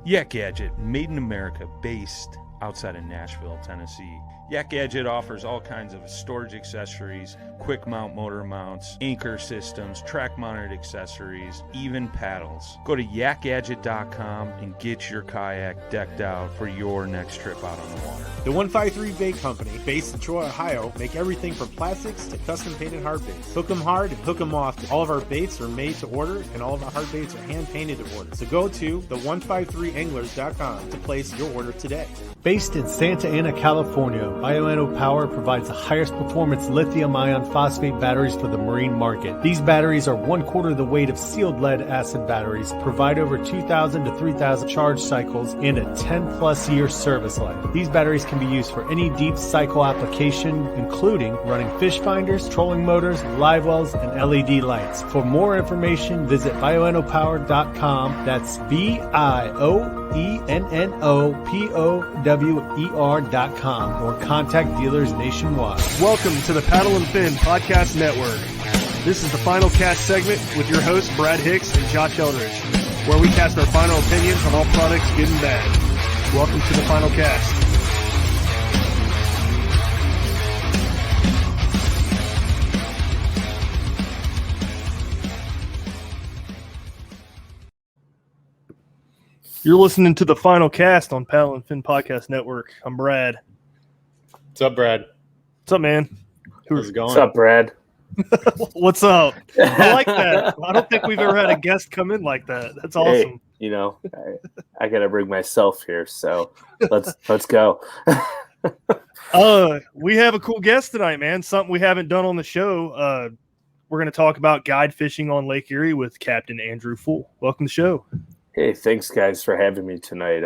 Yak Gadget, made in America, based outside of Nashville, Tennessee. Yak Gadget offers all kinds of storage accessories, quick mount motor mounts, anchor systems, track mounted accessories, even paddles. Go to yakgadget.com and get your kayak decked out for your next trip out on the water. The 153 Bait Company, based in Troy, Ohio, make everything from plastics to custom painted hard baits. Hook 'em hard and hook 'em often. All of our baits are made to order and all of our hard baits are hand painted to order. So go to the153anglers.com to place your order today. Based in Santa Ana, California, Bioenno Power provides the highest performance lithium-ion phosphate batteries for the marine market. These batteries are 1/4 the weight of sealed lead acid batteries, provide over 2,000 to 3,000 charge cycles, and a 10-plus year service life. These batteries can be used for any deep cycle application, including running fish finders, trolling motors, live wells, and LED lights. For more information, visit bioennopower.com. That's BIOENNOPOWER.com or contact dealers nationwide. Welcome to the Paddle and Fin Podcast Network. This is the final cast segment with your hosts Brad Hicks and Josh Eldridge, where we cast our final opinions on all products, good and bad. Welcome to the final cast. You're listening to the final cast on Paddle and Fin Podcast Network. I'm Brad. What's up, Brad? What's up, man? How's it going? What's up, Brad? What's up? I like that. I don't think we've ever had a guest come in like that. That's awesome. Hey, you know, I gotta bring myself here, so let's go. We have a cool guest tonight, man. Something we haven't done on the show. We're gonna talk about guide fishing on Lake Erie with Captain Andrew Full. Welcome to the show. Hey, thanks guys for having me tonight.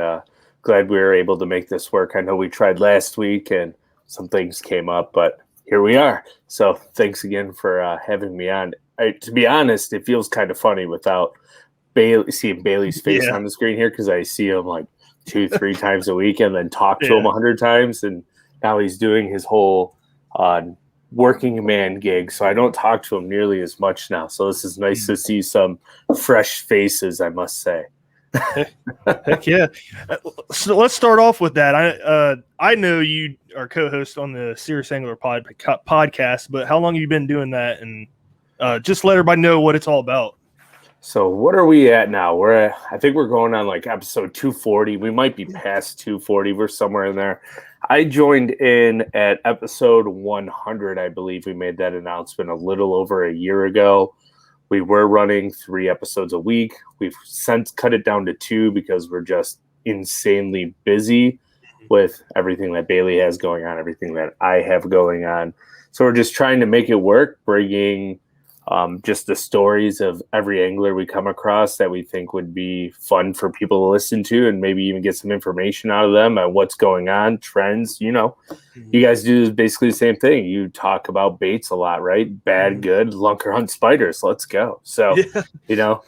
Glad we were able to make this work. I know we tried last week and some things came up, but here we are. So thanks again for having me on. To be honest, it feels kind of funny without seeing Bailey's face on the screen here, because I see him like 2-3 times a week and then talk to him 100 times. And now he's doing his whole working man gig. So I don't talk to him nearly as much now. So this is nice to see some fresh faces, I must say. Heck yeah. So let's start off with that. I know you are co-host on the Serious Angler podcast, but how long have you been doing that? And just let everybody know what it's all about. So what are we at now? I think we're going on like episode 240. We might be past 240. We're somewhere in there. I joined in at episode 100. I believe we made that announcement a little over a year ago. We were running 3 episodes a week. We've since cut it down to 2 because we're just insanely busy with everything that Bailey has going on, everything that I have going on. So we're just trying to make it work, bringing just the stories of every angler we come across that we think would be fun for people to listen to and maybe even get some information out of them on what's going on, trends. You know, you guys do basically the same thing. You talk about baits a lot, right? Bad, good, lunker hunt spiders. Let's go. So, you know,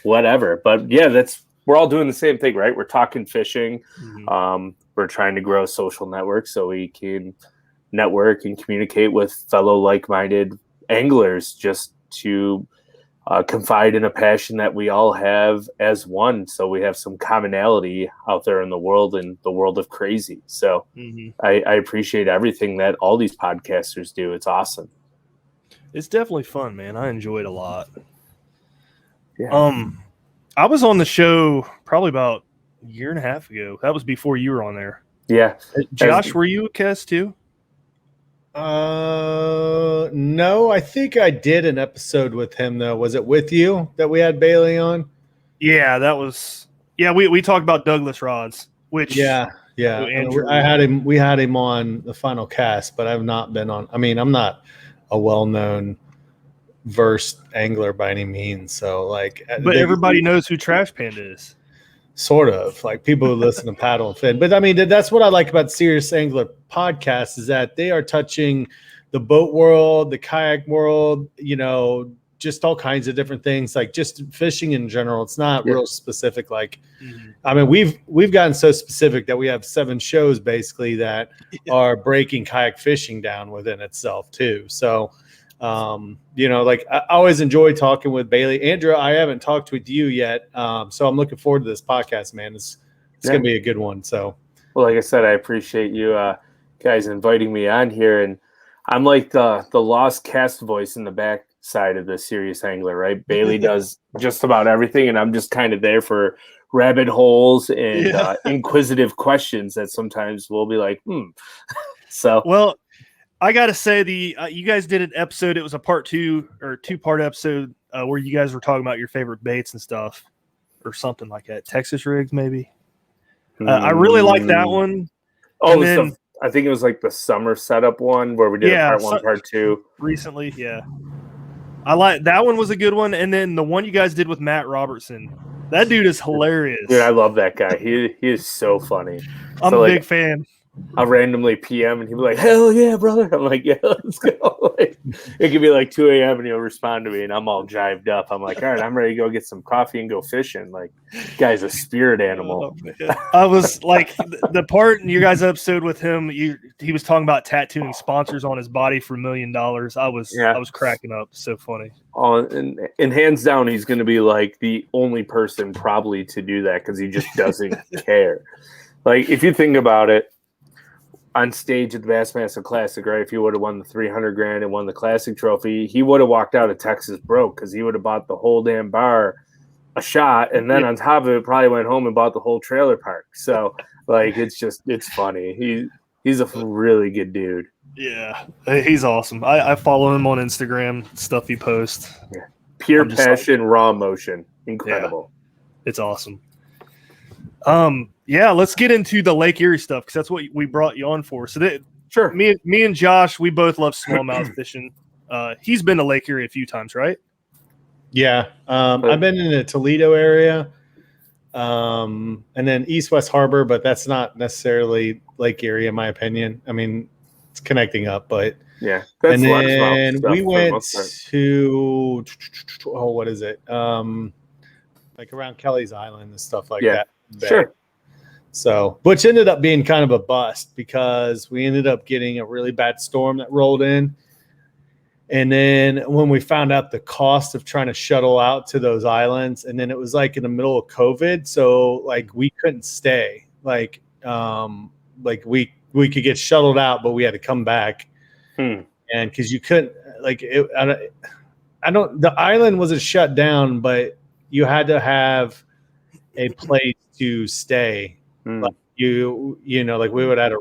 whatever. But yeah, we're all doing the same thing, right? We're talking fishing. We're trying to grow a social network so we can network and communicate with fellow like-minded anglers, just to confide in a passion that we all have as one. So we have some commonality out there in the world of crazy. So I appreciate everything that all these podcasters do. It's awesome. It's definitely fun, man. I enjoy it a lot. Yeah. I was on the show probably about a year and a half ago. That was before you were on there. Yeah. Josh, were you a guest too? No, I think I did an episode with him though. Was it with you that we had Bailey on? Yeah, that was. Yeah, we talked about Douglas rods, which Andrew, I had him. We had him on the final cast, but I've not been on. I mean, I'm not a well-known versed angler by any means, so like. But everybody knows who Trash Panda is. Sort of, like people who listen to Paddle and Fin. But I mean, that's what I like about Serious Angler podcast, is that they are touching the boat world, the kayak world, you know, just all kinds of different things, like just fishing in general. It's not real specific. Like, I mean, we've gotten so specific that we have 7 shows basically that are breaking kayak fishing down within itself too. So, you know, like I always enjoy talking with Bailey. Andrew, I haven't talked with you yet. So I'm looking forward to this podcast, man. it's going to be a good one. So, well, like I said, I appreciate you guys inviting me on here, and I'm like the lost cast voice in the back side of the Serious Angler, right? Bailey does just about everything, and I'm just kind of there for rabbit holes and inquisitive questions that sometimes we'll be like, So, well, I got to say you guys did an episode. It was a part 2 or 2-part episode where you guys were talking about your favorite baits and stuff or something like that. Texas rigs, maybe. I really like that one. Oh, then, I think it was like the summer setup one where we did part 1, part 2 recently. Yeah, I like that one. Was a good one. And then the one you guys did with Matt Robertson. That dude is hilarious. Dude, I love that guy. He is so funny. I'm a big fan. I'll randomly PM and he'll be like, hell yeah, brother. I'm like, yeah, let's go. It could be like 2 a.m. and he'll respond to me and I'm all jived up. I'm like, all right, I'm ready to go get some coffee and go fishing. Like, guy's a spirit animal. I was like, the part in your guys' episode with him, he was talking about tattooing sponsors on his body for $1 million. I was cracking up. So funny. Oh, and hands down, he's going to be like the only person probably to do that because he just doesn't care. Like, if you think about it, on stage at the Bassmaster Classic, right? If he would have won the $300,000 and won the Classic trophy, he would have walked out of Texas broke because he would have bought the whole damn bar a shot, and then on top of it, probably went home and bought the whole trailer park. So, like, it's funny. He's a really good dude. Yeah, he's awesome. I follow him on Instagram, stuff he posts. Yeah. Pure passion, raw emotion, incredible. Yeah, it's awesome. Yeah, let's get into the Lake Erie stuff because that's what we brought you on for. So sure, me and Josh, we both love smallmouth fishing. He's been to Lake Erie a few times, right? Yeah, I've been in the Toledo area, and then East West Harbor, but that's not necessarily Lake Erie, in my opinion. I mean, it's connecting up, but yeah. And then we went to what is it? Like around Kelly's Island and stuff like that. Sure. So, which ended up being kind of a bust because we ended up getting a really bad storm that rolled in. And then when we found out the cost of trying to shuttle out to those islands, and then it was like in the middle of COVID. So like we couldn't stay, like we could get shuttled out, but we had to come back. And cause you couldn't the island wasn't shut down, but you had to have a place to stay. Like like we would have to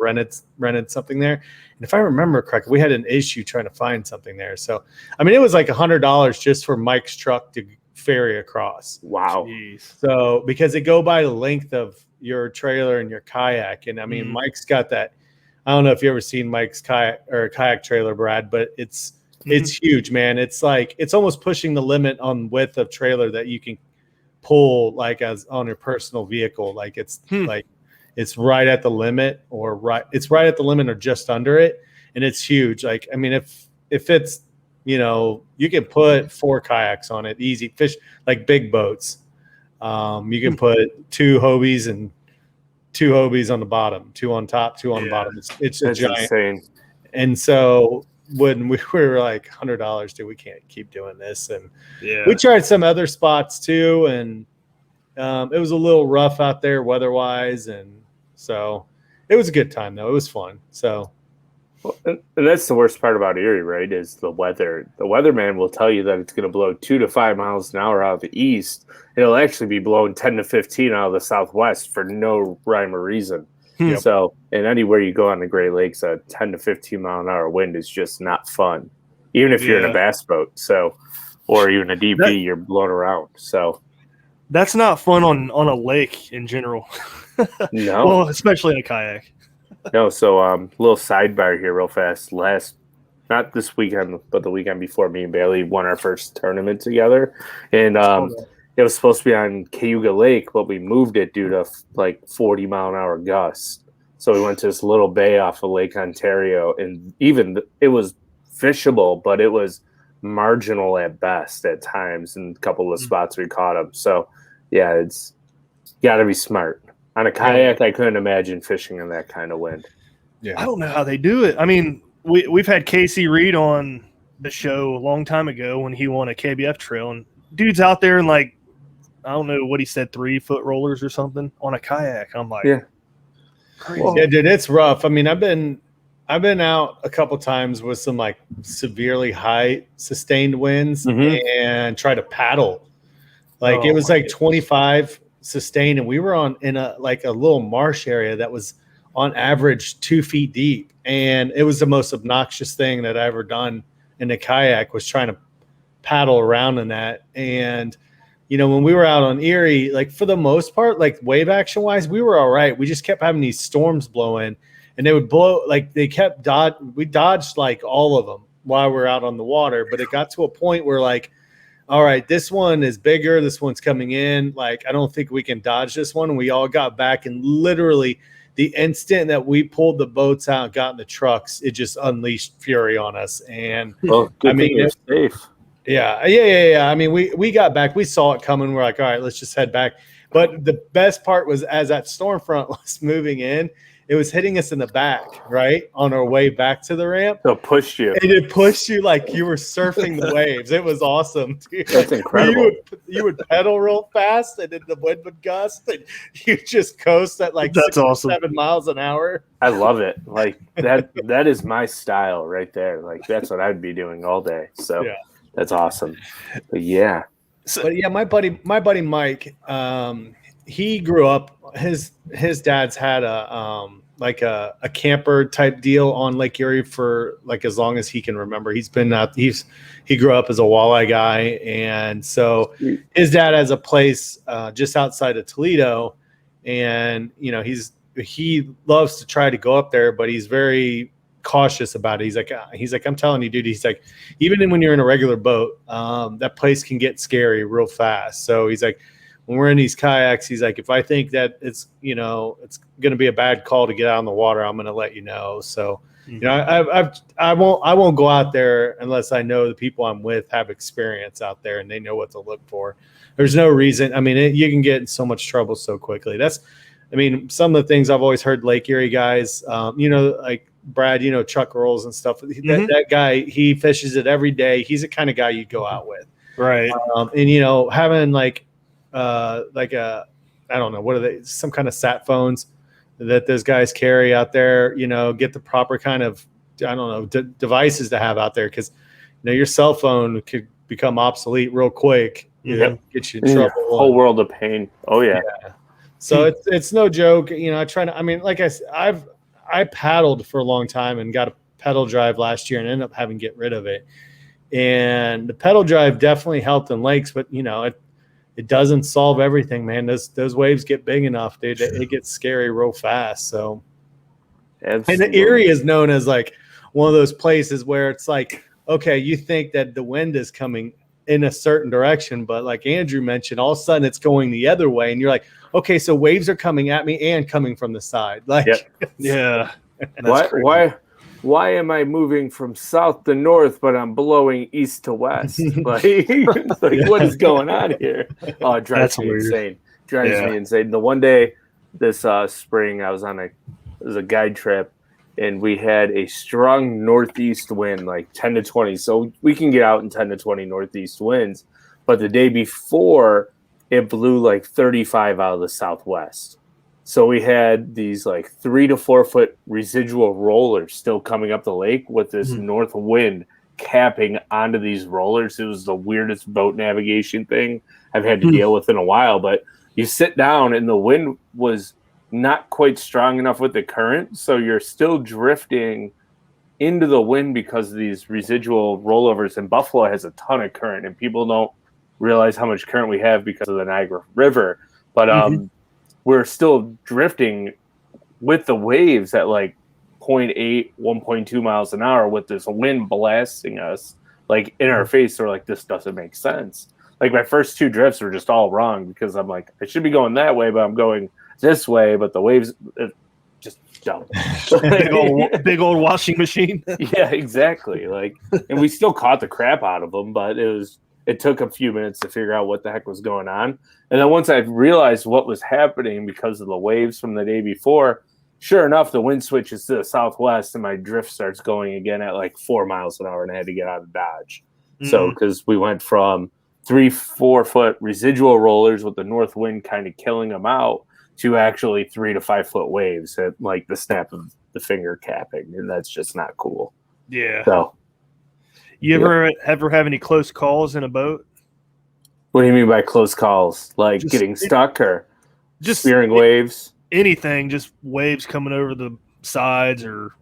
rented something there. And if I remember correctly, we had an issue trying to find something there. So, I mean, it was like $100 just for Mike's truck to ferry across. Wow. Jeez. So, because it go by the length of your trailer and your kayak. And I mean, Mike's got that. I don't know if you ever seen Mike's kayak trailer, Brad, but it's huge, man. It's like, it's almost pushing the limit on width of trailer that you can pull like as on your personal vehicle. Like it's like, it's right at the limit it's right at the limit or just under it. And it's huge. Like, I mean, if it's, you can put 4 kayaks on it, easy fish, like big boats. You can put 2 Hobies and 2 Hobies on the bottom, 2 on top, 2 on the bottom. It's a giant. Insane. And so when we were like $100, dude, we can't keep doing this. And we tried some other spots too. And it was a little rough out there weather-wise, and so it was a good time though. It was fun. So, and that's the worst part about Erie, right? Is the weather. The weatherman will tell you that it's going to blow 2 to 5 miles an hour out of the east. It'll actually be blowing 10 to 15 out of the southwest for no rhyme or reason. So, and anywhere you go on the Great Lakes, a 10 to 15 mile an hour wind is just not fun, even if you're in a bass boat. So, or even a DP, you're blown around. So. That's not fun on a lake in general. No. Well, especially in a kayak. No, so little sidebar here real fast. Not this weekend, but the weekend before, me and Bailey won our first tournament together. And it was supposed to be on Cayuga Lake, but we moved it due to like 40 mile an hour gusts. So we went to this little bay off of Lake Ontario, and it was fishable, but it was marginal at best at times in a couple of spots we caught them. So yeah, it's got to be smart. On a kayak, I couldn't imagine fishing in that kind of wind. I don't know how they do it. I mean, we've had Casey Reed on the show a long time ago when he won a KBF trail, and dude's out there in like I don't know what he said, 3-foot rollers or something on a kayak. I'm like, Yeah. crazy. Yeah, dude, it's rough. I mean, I've been out a couple times with some like severely high sustained winds and try to paddle. Like it was like 25 sustained, and we were in a little marsh area that was on average 2 feet deep, and it was the most obnoxious thing that I ever done in a kayak was trying to paddle around in that. And when we were out on Erie, like for the most part, like wave action wise, we were all right. We just kept having these storms blow in, and they would blow, like they kept we dodged like all of them while we're out on the water. But it got to a point where like, all right, this one is bigger. This one's coming in. Like, I don't think we can dodge this one. And we all got back, and literally the instant that we pulled the boats out and got in the trucks, it just unleashed fury on us. And I mean, it's safe. Yeah. I mean, we got back. We saw it coming. We're like, all right, let's just head back. But the best part was as that storm front was moving in, it was hitting us in the back, right, on our way back to the ramp. So it pushed you. And it pushed you like you were surfing the waves. It was awesome, dude. That's incredible. You would pedal real fast, and then the wind would gust, and you just coast at like 6 or 7 miles an hour. I love it. Like that is my style right there. Like that's what I'd be doing all day. So yeah. That's awesome. But yeah. But yeah, my buddy Mike, he grew up. His dad's had a camper type deal on Lake Erie for like as long as he can remember. He's been out. He grew up as a walleye guy, and so his dad has a place just outside of Toledo, and he loves to try to go up there, but he's very cautious about it. He's like, I'm telling you, dude. He's like, even when you're in a regular boat, that place can get scary real fast. So he's like, when we're in these kayaks, he's like, if I think that it's going to be a bad call to get out on the water, I'm going to let you know. So, I won't go out there unless I know the people I'm with have experience out there and they know what to look for. There's no reason. I mean, you can get in so much trouble so quickly. Some of the things I've always heard Lake Erie guys, like Brad, Chuck Rolls and stuff. That guy, he fishes it every day. He's the kind of guy you'd go out with. Right. And, having like I don't know, what are they, some kind of sat phones that those guys carry out there, get the proper kind of, I don't know, devices to have out there. Cause your cell phone could become obsolete real quick. Get you in trouble. Whole world of pain. Oh yeah. So it's no joke. Like I said, I paddled for a long time and got a pedal drive last year and ended up having to get rid of it. And the pedal drive definitely helped in lakes, but it doesn't solve everything, man. Those waves get big enough, dude. It gets scary real fast. So, absolutely. And the Erie is known as like one of those places where it's like, okay, you think that the wind is coming in a certain direction, but like Andrew mentioned, all of a sudden it's going the other way, and you're like, okay, so waves are coming at me and coming from the side. Like, yeah. Why am I moving from south to north, but I'm blowing east to west? Like what is going on here? Oh, it drives me insane. Me insane. The one day this spring, I was on it was a guide trip, and we had a strong northeast wind, like 10 to 20. So we can get out in 10 to 20 northeast winds. But the day before, it blew like 35 out of the southwest. So we had these like 3 to 4 foot residual rollers still coming up the lake with this north wind capping onto these rollers. It was the weirdest boat navigation thing I've had to deal with in a while. But you sit down and the wind was not quite strong enough with the current. So you're still drifting into the wind because of these residual rollovers. And Buffalo has a ton of current, and people don't realize how much current we have because of the Niagara River. But we're still drifting with the waves at like 0.8, 1.2 miles an hour with this wind blasting us like in our face. We're like, this doesn't make sense. Like my first 2 drifts were just all wrong because I'm like, I should be going that way, but I'm going this way. But the waves just dumb. big old washing machine. Yeah, exactly. Like, and we still caught the crap out of them, but it took a few minutes to figure out what the heck was going on. And then once I realized what was happening because of the waves from the day before, sure enough, the wind switches to the southwest and my drift starts going again at like 4 miles an hour, and I had to get out of Dodge. So, because we went from 3-4 foot residual rollers with the north wind kind of killing them out to actually 3 to 5 foot waves at like the snap of the finger capping. And that's just not cool. Yeah. So you ever have any close calls in a boat? what do you mean by close calls? Like Just getting stuck or just spearing waves? Anything, just waves coming over the sides or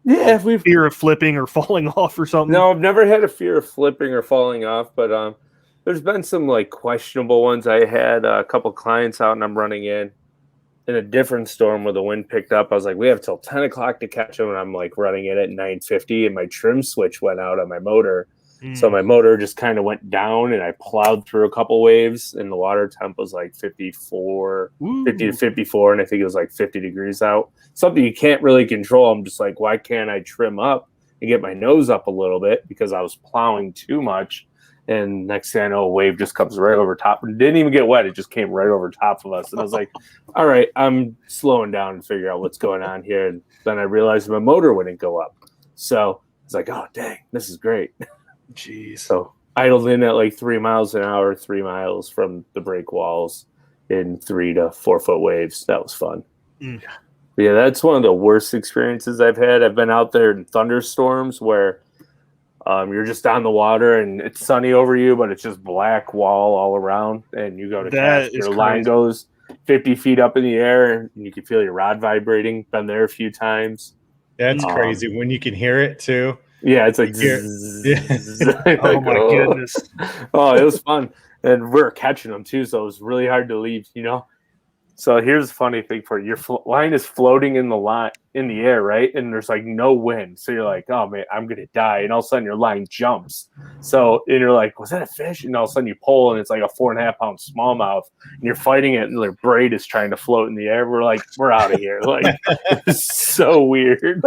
Yeah, we've fear of flipping or falling off or something. No, I've never had a fear of flipping or falling off, but there's been some like questionable ones. I had a couple clients out and I'm running in a different storm where the wind picked up. I was like, we have till 10 o'clock to catch them. And I'm like running in at 9:50 and my trim switch went out on my motor. So my motor just kind of went down and I plowed through a couple waves and the water temp was like 50 to 54. And I think it was like 50 degrees out. Something you can't really control. I'm just like, why can't I trim up and get my nose up a little bit because I was plowing too much. And next thing I know, a wave just comes right over top. It didn't even get wet. It just came right over top of us. And I was like, all right, I'm slowing down and figure out what's going on here. And then I realized my motor wouldn't go up. So I was like, oh, dang, this is great. Jeez. So idled in at like 3 miles an hour, 3 miles from the break walls in 3 to 4 foot waves. That was fun. Yeah, that's one of the worst experiences I've had. I've been out there in thunderstorms where you're just on the water and it's sunny over you, but it's just black wall all around. And you go to cast, your line goes 50 feet up in the air and you can feel your rod vibrating. Been there a few times. That's crazy when you can hear it too. Yeah, it's like, Yeah. Oh my goodness. Oh, it was fun. And we're catching them too, so it was really hard to leave, you know? So here's a funny thing for you. Your line is floating in the air, right? And there's like no wind. So you're like, oh man, I'm going to die. And all of a sudden your line jumps. So, and you're like, was that a fish? And all of a sudden you pull and it's like a 4.5 pound smallmouth and you're fighting it and their braid is trying to float in the air. We're like, we're out of here. Like, it's so weird.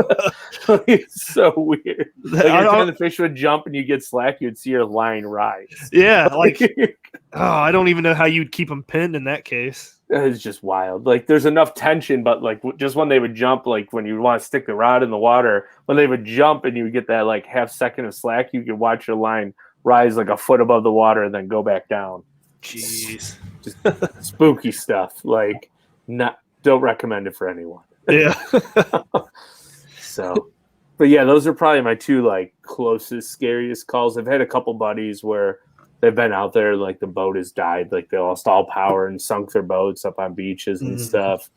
It's so weird. Like every time the fish would jump and you get slack, you'd see your line rise. Yeah. Like, I don't even know how you'd keep them pinned in that case. It's just wild. Like there's enough tension, but like just when they would jump, like when you want to stick the rod in the water, when they would jump and you would get that like half second of slack, you could watch your line rise like a foot above the water and then go back down. Jeez. Just spooky stuff. Like don't recommend it for anyone. Yeah. So, but yeah, those are probably my two like closest, scariest calls. I've had a couple buddies where they've been out there, like the boat has died, like they lost all power and sunk their boats up on beaches and stuff.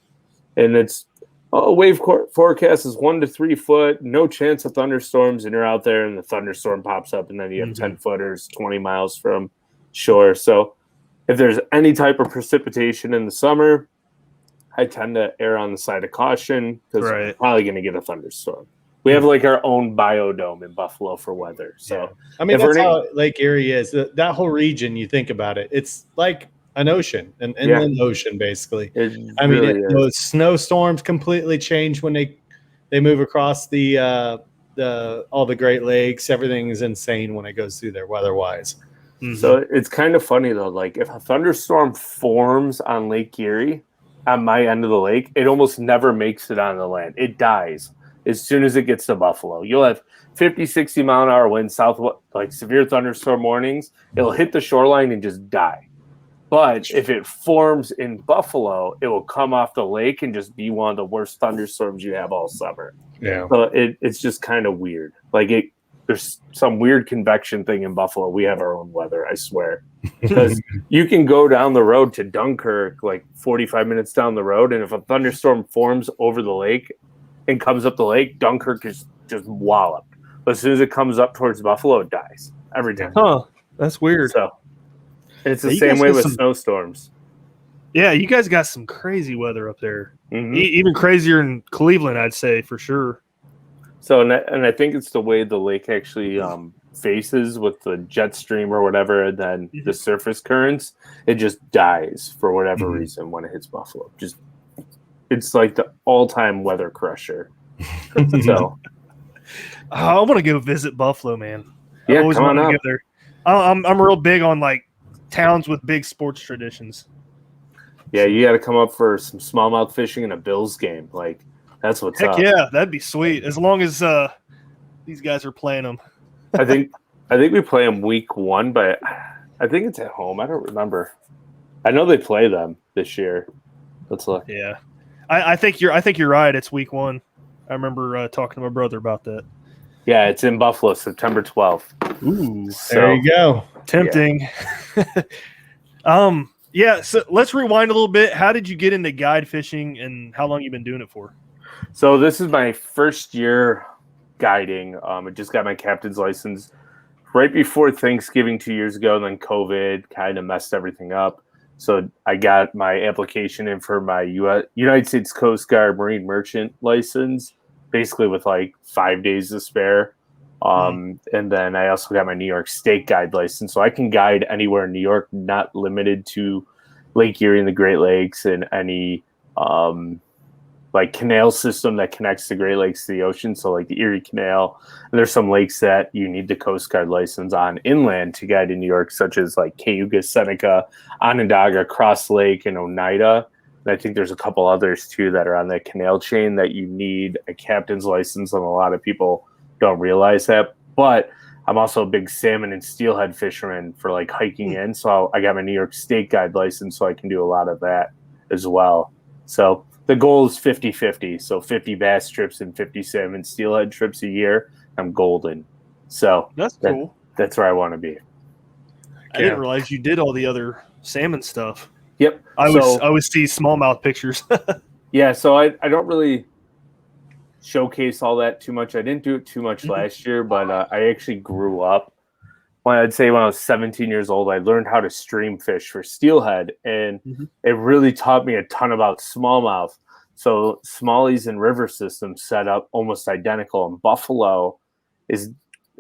And it's wave forecast is 1 to 3 foot, no chance of thunderstorms, and you're out there and the thunderstorm pops up and then you have 10 footers 20 miles from shore. So if there's any type of precipitation in the summer, I tend to err on the side of caution because we're probably going to get a thunderstorm. We have like our own biodome in Buffalo for weather. So, I mean, that's how Lake Erie is. That whole region, you think about it, it's like an ocean, an inland ocean, basically. I mean, those snowstorms completely change when they move across all the Great Lakes. Everything is insane when it goes through there weather-wise. So it's kind of funny though. Like if a thunderstorm forms on Lake Erie, on my end of the lake, it almost never makes it on the land. It dies as soon as it gets to Buffalo. You'll have 50, 60 mile an hour winds, like severe thunderstorm warnings. It'll hit the shoreline and just die. But if it forms in Buffalo, it will come off the lake and just be one of the worst thunderstorms you have all summer. Yeah. So it's just kind of weird. Like there's some weird convection thing in Buffalo. We have our own weather, I swear. Because you can go down the road to Dunkirk, like 45 minutes down the road, and if a thunderstorm forms over the lake and comes up the lake, Dunkirk is just walloped. But as soon as it comes up towards Buffalo, it dies every time. Huh. That's weird. So it's the same way with snowstorms. Yeah, you guys got some crazy weather up there. Even crazier in Cleveland, I'd say, for sure. So, and I think it's the way the lake actually faces with the jet stream or whatever, and then the surface currents, it just dies for whatever reason when it hits Buffalo. It's like the all-time weather crusher. So, I want to go visit Buffalo, man. Yeah, I always come on want to up. go there. I'm real big on like towns with big sports traditions. Yeah, you got to come up for some smallmouth fishing and a Bills game. Like that's what's up. Heck yeah, that'd be sweet. As long as these guys are playing them. I think we play them week 1, but I think it's at home. I don't remember. I know they play them this year. Let's look. Yeah, I think you're right. It's week 1. I remember talking to my brother about that. Yeah, it's in Buffalo, September 12th. Ooh, There you go. tempting. Yeah. So let's rewind a little bit. How did you get into guide fishing, and how long you been doing it for? So this is my first year guiding. I just got my captain's license right before Thanksgiving 2 years ago, and then COVID kind of messed everything up. So I got my application in for my United States Coast Guard Marine Merchant license, basically with like 5 days to spare. And then I also got my New York State Guide license. So I can guide anywhere in New York, not limited to Lake Erie and the Great Lakes and any like canal system that connects the Great Lakes to the ocean. So like the Erie Canal. And there's some lakes that you need the Coast Guard license on inland to guide in New York, such as like Cayuga, Seneca, Onondaga, Cross Lake, and Oneida. And I think there's a couple others too that are on that canal chain that you need a captain's license, and a lot of people don't realize that. But I'm also a big salmon and steelhead fisherman for like hiking in. So I got my New York State Guide license, so I can do a lot of that as well. So the goal is 50-50. So 50 bass trips and 50 salmon steelhead trips a year. I'm golden. So That's cool. That's where I want to be. I didn't realize you did all the other salmon stuff. Yep. I always see smallmouth pictures. Yeah, so I don't really showcase all that too much. I didn't do it too much last year, but I actually grew up. When I was 17 years old, I learned how to stream fish for steelhead, and it really taught me a ton about smallmouth. So smallies and river systems set up almost identical. And Buffalo is,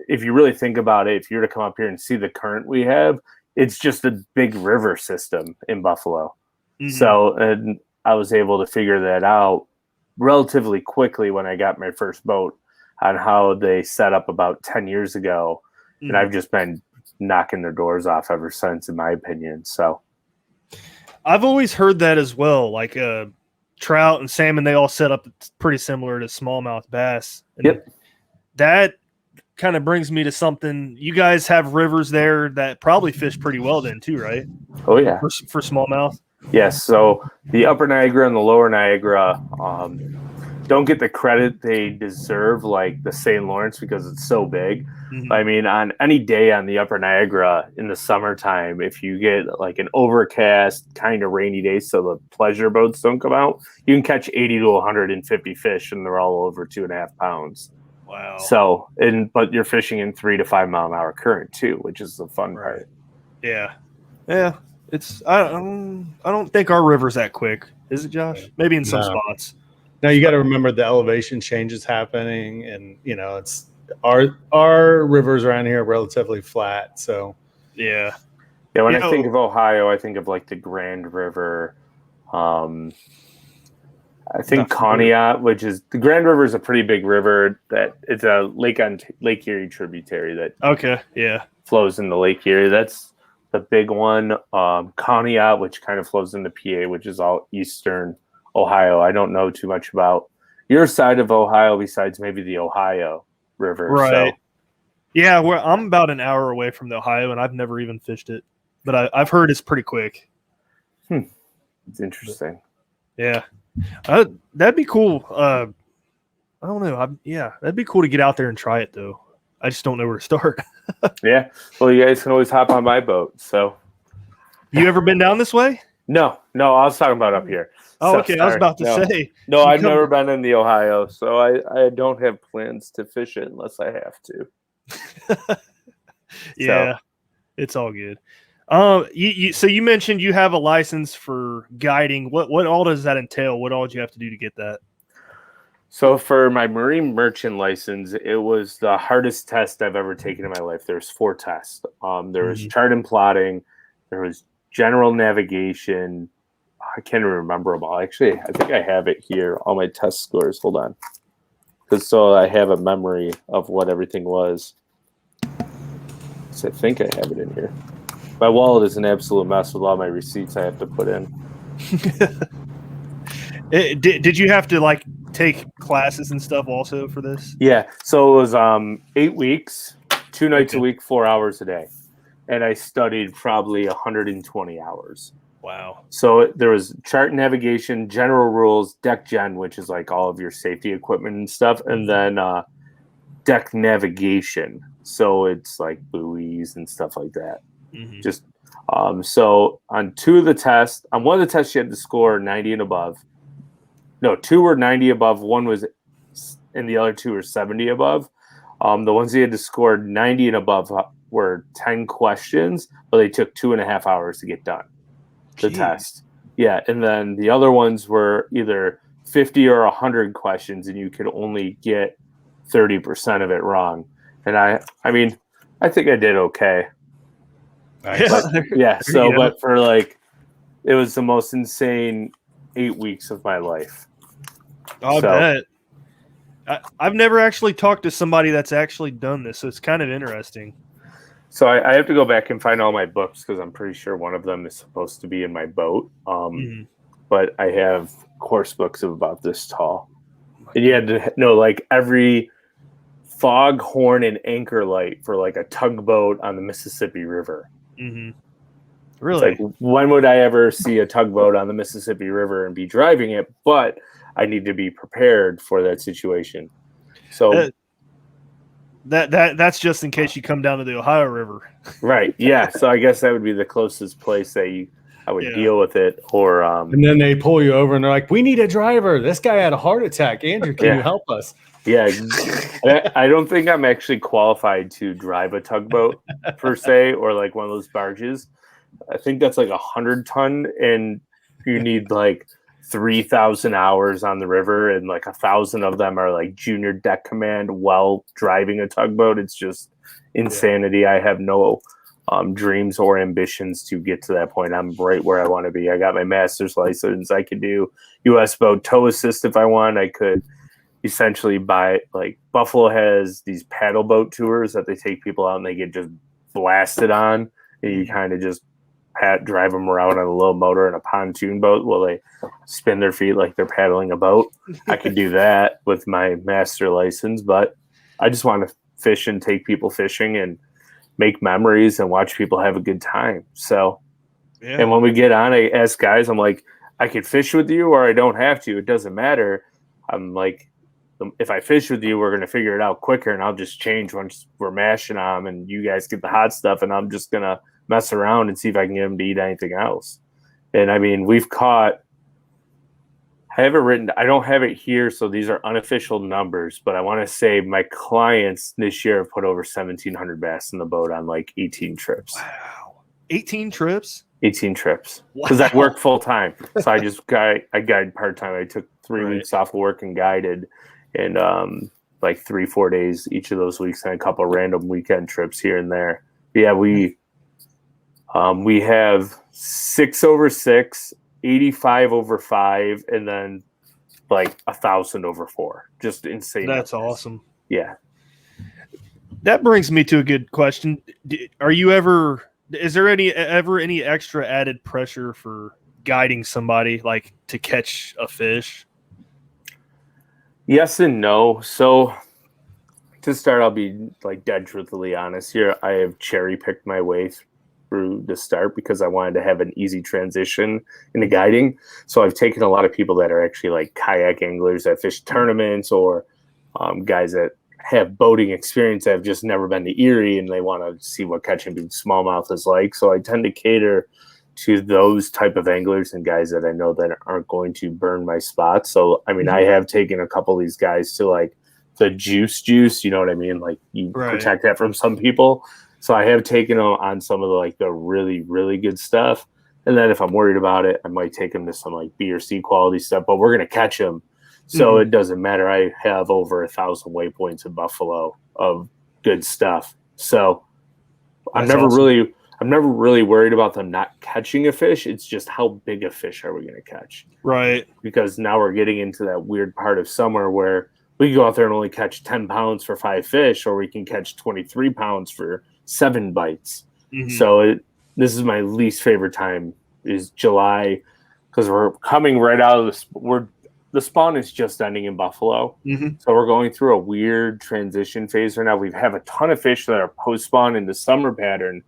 if you really think about it, if you were to come up here and see the current we have, it's just a big river system in Buffalo. So, and I was able to figure that out relatively quickly when I got my first boat on how they set up about 10 years ago. And I've just been knocking their doors off ever since, in my opinion. So I've always heard that as well. Like trout and salmon, they all set up pretty similar to smallmouth bass. And that kind of brings me to something. You guys have rivers there that probably fish pretty well then too, right? Oh, yeah. For smallmouth? Yes. So the upper Niagara and the lower Niagara don't get the credit they deserve, like the St. Lawrence, because it's so big. I mean, on any day on the upper Niagara in the summertime, if you get like an overcast kind of rainy day, so the pleasure boats don't come out, you can catch 80 to 150 fish, and they're all over 2.5 pounds. Wow. So, but you're fishing in 3 to 5 mile an hour current too, which is the fun part. Yeah. Yeah. It's I don't think our river's that quick, is it, Josh? Maybe in some spots. Now you got to remember the elevation changes happening, and it's our rivers around here are relatively flat. So yeah. When I think of Ohio, I think of like the Grand River. I think Conneaut, which is the Grand River, is a pretty big river that it's a Lake Erie tributary that flows into Lake Erie. That's the big one. Conneaut, which kind of flows into PA, which is all eastern Ohio. I don't know too much about your side of Ohio besides maybe the Ohio River. Right. So. Yeah, I'm about an hour away from the Ohio, and I've never even fished it. But I've heard it's pretty quick. It's interesting. Yeah. That'd be cool. I don't know. That'd be cool to get out there and try it, though. I just don't know where to start. Yeah. Well, you guys can always hop on my boat. So, you ever been down this way? No. I was talking about up here. Oh, okay. I was about to say. No, I've never been in the Ohio, so I don't have plans to fish it unless I have to. Yeah, it's all good. So you mentioned you have a license for guiding. What all does that entail? What all did you have to do to get that? So for my marine merchant license, it was the hardest test I've ever taken in my life. There's 4 tests. There was chart and plotting. There was general navigation. I can't remember them all. Actually, I think I have it here, all my test scores. Hold on. So I have a memory of what everything was. So I think I have it in here. My wallet is an absolute mess with all my receipts I have to put in. Did you have to like take classes and stuff also for this? Yeah. So it was 8 weeks, 2 nights a week, 4 hours a day. and I studied probably 120 hours. Wow. So there was chart navigation, general rules, deck gen, which is like all of your safety equipment and stuff, and then deck navigation. So it's like buoys and stuff like that. Mm-hmm. Just so on two of the tests, on one of the tests you had to score 90 and above. No, two were 90 above, one was, and the other two were 70 above. The ones you had to score 90 and above were 10 questions, but they took 2.5 hours to get done. The test. Yeah, and then the other ones were either 50 or 100 questions, and you could only get 30% of it wrong. And I mean, I think I did okay. Nice. But, so but for like, it was the most insane 8 weeks of my life. I bet. I've never actually talked to somebody that's actually done this, so it's kind of interesting. So I have to go back and find all my books because I'm pretty sure one of them is supposed to be in my boat. But I have course books of about this tall. And you had to know like every fog, horn, and anchor light for like a tugboat on the Mississippi River. Mm-hmm. Really? It's like, when would I ever see a tugboat on the Mississippi River and be driving it? But I need to be prepared for that situation. So that's just in case you come down to the Ohio River. Right. Yeah. So I guess that would be the closest place that I would deal with it. Or and then they pull you over and they're like, "We need a driver. This guy had a heart attack. Andrew, can you help us?" Yeah. I don't think I'm actually qualified to drive a tugboat per se, or like one of those barges. I think that's like 100-ton, and you need like 3,000 hours on the river, and like 1,000 of them are like junior deck command while driving a tugboat. It's just insanity. Yeah. I have no dreams or ambitions to get to that point. I'm right where I want to be. I got my master's license. I could do U.S. boat tow assist if I want. I could essentially buy, like, Buffalo has these paddle boat tours that they take people out and they get just blasted on, and you kind of just drive them around on a little motor in a pontoon boat while they spin their feet like they're paddling a boat. I could do that with my master license, but I just want to fish and take people fishing and make memories and watch people have a good time. So, and when we get on, I ask guys, I'm like, I could fish with you or I don't have to. It doesn't matter. I'm like, if I fish with you, we're going to figure it out quicker, and I'll just change once we're mashing them and you guys get the hot stuff, and I'm just going to mess around and see if I can get them to eat anything else. And I mean, we've caught, I have it written, I don't have it here, so these are unofficial numbers, but I want to say my clients this year have put over 1,700 bass in the boat on like 18 trips. Wow. 18 trips? 18 trips. Because I work full time. So I guide part time. I took 3 weeks off of work and guided, and like 3-4 days each of those weeks, and a couple of random weekend trips here and there. But yeah, we have 6 over 6, 85 over 5, and then like 1,000 over 4. Just insane. That's awesome. Yeah. That brings me to a good question. Is there ever any extra added pressure for guiding somebody, like to catch a fish? Yes and no. So to start, I'll be like dead truthfully honest here. I have cherry picked my way through the start because I wanted to have an easy transition into guiding. So I've taken a lot of people that are actually like kayak anglers that fish tournaments, or guys that have boating experience that have just never been to Erie and they want to see what catching big smallmouth is like. So I tend to cater to those type of anglers and guys that I know that aren't going to burn my spot. So, I mean, I have taken a couple of these guys to like the juice, you know what I mean? Like you protect that from some people. So I have taken them on some of the, like the really, really good stuff. And then if I'm worried about it, I might take them to some like B or C quality stuff, but we're going to catch them. So it doesn't matter. I have over 1,000 waypoints in Buffalo of good stuff. So I'm never really worried about them not catching a fish. It's just how big a fish are we going to catch? Right. Because now we're getting into that weird part of summer where we can go out there and only catch 10 pounds for 5 fish, or we can catch 23 pounds for 7 bites. So this is my least favorite time is July, because we're coming right out of this. The spawn is just ending in Buffalo. So we're going through a weird transition phase right now. We have a ton of fish that are post-spawn in the summer pattern,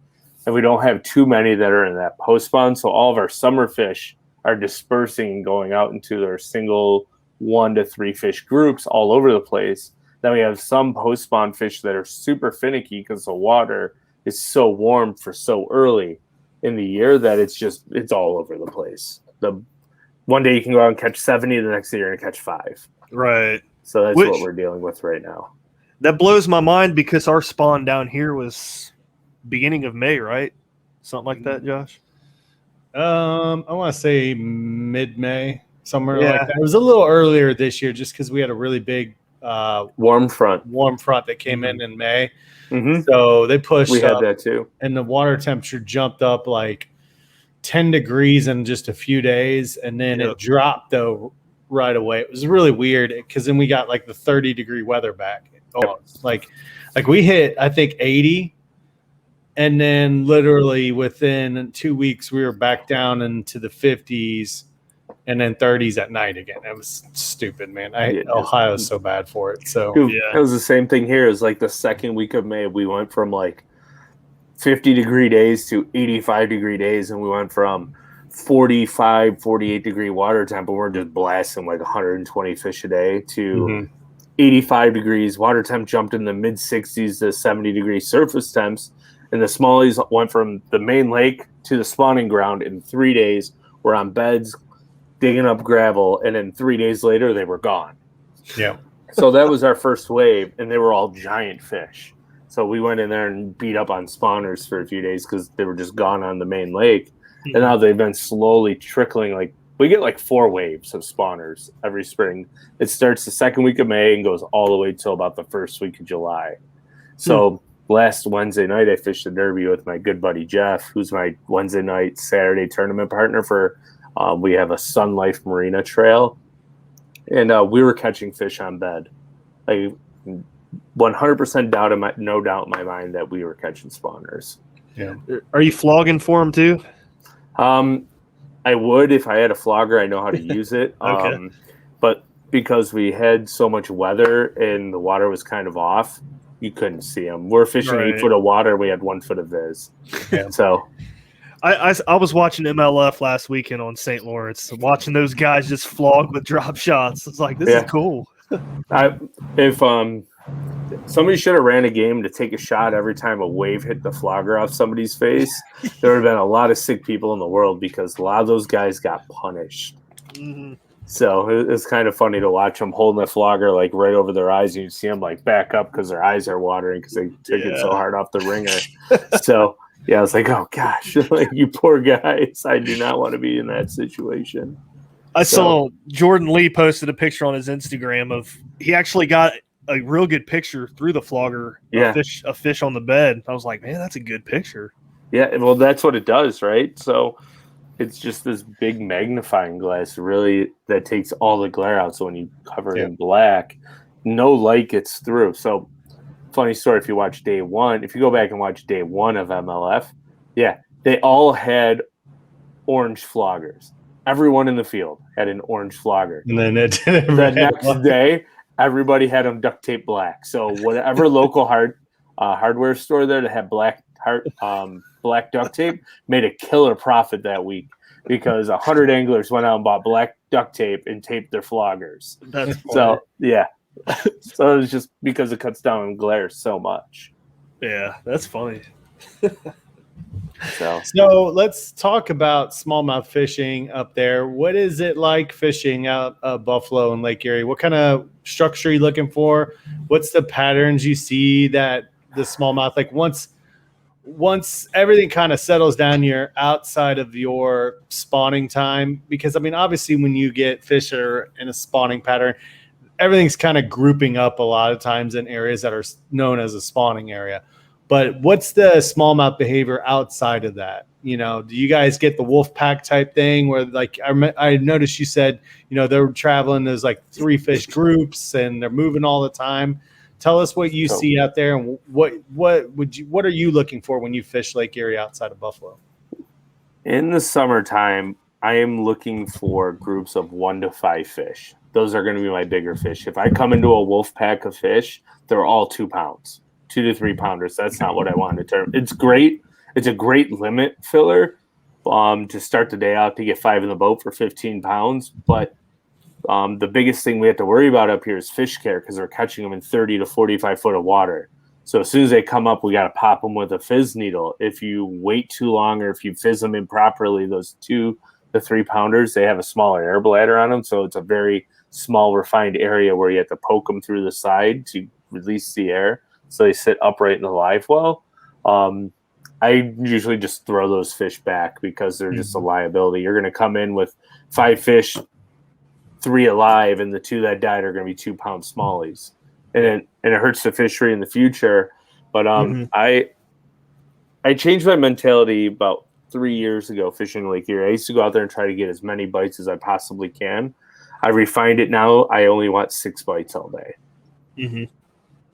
and we don't have too many that are in that post spawn. So all of our summer fish are dispersing and going out into their single 1 to 3 fish groups all over the place. Then we have some post spawn fish that are super finicky because the water is so warm for so early in the year that it's all over the place. The one day you can go out and catch 70, the next day you're going to catch 5. Right. So that's what we're dealing with right now. That blows my mind because our spawn down here was beginning of May, right? Something like that, Josh? I want to say mid-May, somewhere like that. It was a little earlier this year just because we had a really big warm front that came in May. Mm-hmm. So they pushed. We had that too. And the water temperature jumped up like 10 degrees in just a few days. And then it dropped, though, right away. It was really weird because then we got like the 30-degree weather back. Like we hit, I think, 80. And then literally within 2 weeks, we were back down into the 50s and then 30s at night again. It was stupid, man. Ohio's so bad for it. So dude, it was the same thing here. It was like the second week of May, we went from like 50-degree days to 85-degree days, and we went from 45, 48-degree water temp, and we're just blasting like 120 fish a day to 85 degrees. Water temp jumped in the mid-60s to 70-degree surface temps, and the smallies went from the main lake to the spawning ground in 3 days. We're on beds, digging up gravel, and then 3 days later, they were gone. Yeah. So that was our first wave, and they were all giant fish. So we went in there and beat up on spawners for a few days because they were just gone on the main lake. And now they've been slowly trickling. Like we get like 4 waves of spawners every spring. It starts the second week of May and goes all the way till about the first week of July. So last Wednesday night, I fished the Derby with my good buddy Jeff, who's my Wednesday night, Saturday tournament partner for. We have a Sun Life Marina trail, and we were catching fish on bed. Like 100% no doubt in my mind that we were catching spawners. Yeah. Are you flogging for them too? I would if I had a flogger. I know how to use it. Okay. But because we had so much weather and the water was kind of off, you couldn't see them. We're fishing 8 foot of water. We had 1 foot of viz. Yeah. So I was watching MLF last weekend on St. Lawrence, watching those guys just flog with drop shots. It's like, this is cool. If somebody should have ran a game to take a shot every time a wave hit the flogger off somebody's face, there would have been a lot of sick people in the world because a lot of those guys got punished. Mm-hmm. So it's kind of funny to watch them holding the flogger like right over their eyes, and you see them like back up because their eyes are watering because they took it so hard off the ringer. So yeah, I was like, oh gosh, like you poor guys. I do not want to be in that situation. I saw Jordan Lee posted a picture on his Instagram of he actually got a real good picture through the flogger, a fish on the bed. I was like, man, that's a good picture. Yeah, well, that's what it does, right? So it's just this big magnifying glass, really, that takes all the glare out. So when you cover it in black, no light gets through. So funny story, if you watch day one, if you go back and watch day one of MLF, they all had orange floggers. Everyone in the field had an orange flogger. And then the next day, everybody had them duct tape black. So whatever local hardware store there that had black duct tape made a killer profit that week because 100 anglers went out and bought black duct tape and taped their floggers. That's funny. So yeah. So it's just because it cuts down on glare so much. Yeah, that's funny. So let's talk about smallmouth fishing up there. What is it like fishing out Buffalo and Lake Erie? What kind of structure are you looking for? What's the patterns you see that the smallmouth, like once everything kind of settles down, you're outside of your spawning time? Because I mean, obviously when you get fish that are in a spawning pattern, everything's kind of grouping up a lot of times in areas that are known as a spawning area. But what's the smallmouth behavior outside of that? You know, do you guys get the wolf pack type thing where, like, I noticed you said, you know, they're traveling, there's like 3 fish groups and they're moving all the time. Tell us what you see out there, and what are you looking for when you fish Lake Erie outside of Buffalo? In the summertime, I am looking for groups of 1 to 5 fish. Those are going to be my bigger fish. If I come into a wolf pack of fish, they're all 2 pounds. 2 to 3 pounders. That's not what I want to term. It's great It's a great limit filler to start the day out to get 5 in the boat for 15 pounds. But the biggest thing we have to worry about up here is fish care because we're catching them in 30 to 45 foot of water. So as soon as they come up, we got to pop them with a fizz needle. If you wait too long or if you fizz them improperly, those 2 to 3 pounders, they have a smaller air bladder on them. So it's a very small refined area where you have to poke them through the side to release the air. So they sit upright in the live well. I usually just throw those fish back because they're just a liability. You're going to come in with 5 fish, 3 alive, and the 2 that died are going to be 2-pound smallies. And it hurts the fishery in the future. But I changed my mentality about 3 years ago fishing Lake Erie. I used to go out there and try to get as many bites as I possibly can. I refined it now. I only want 6 bites all day.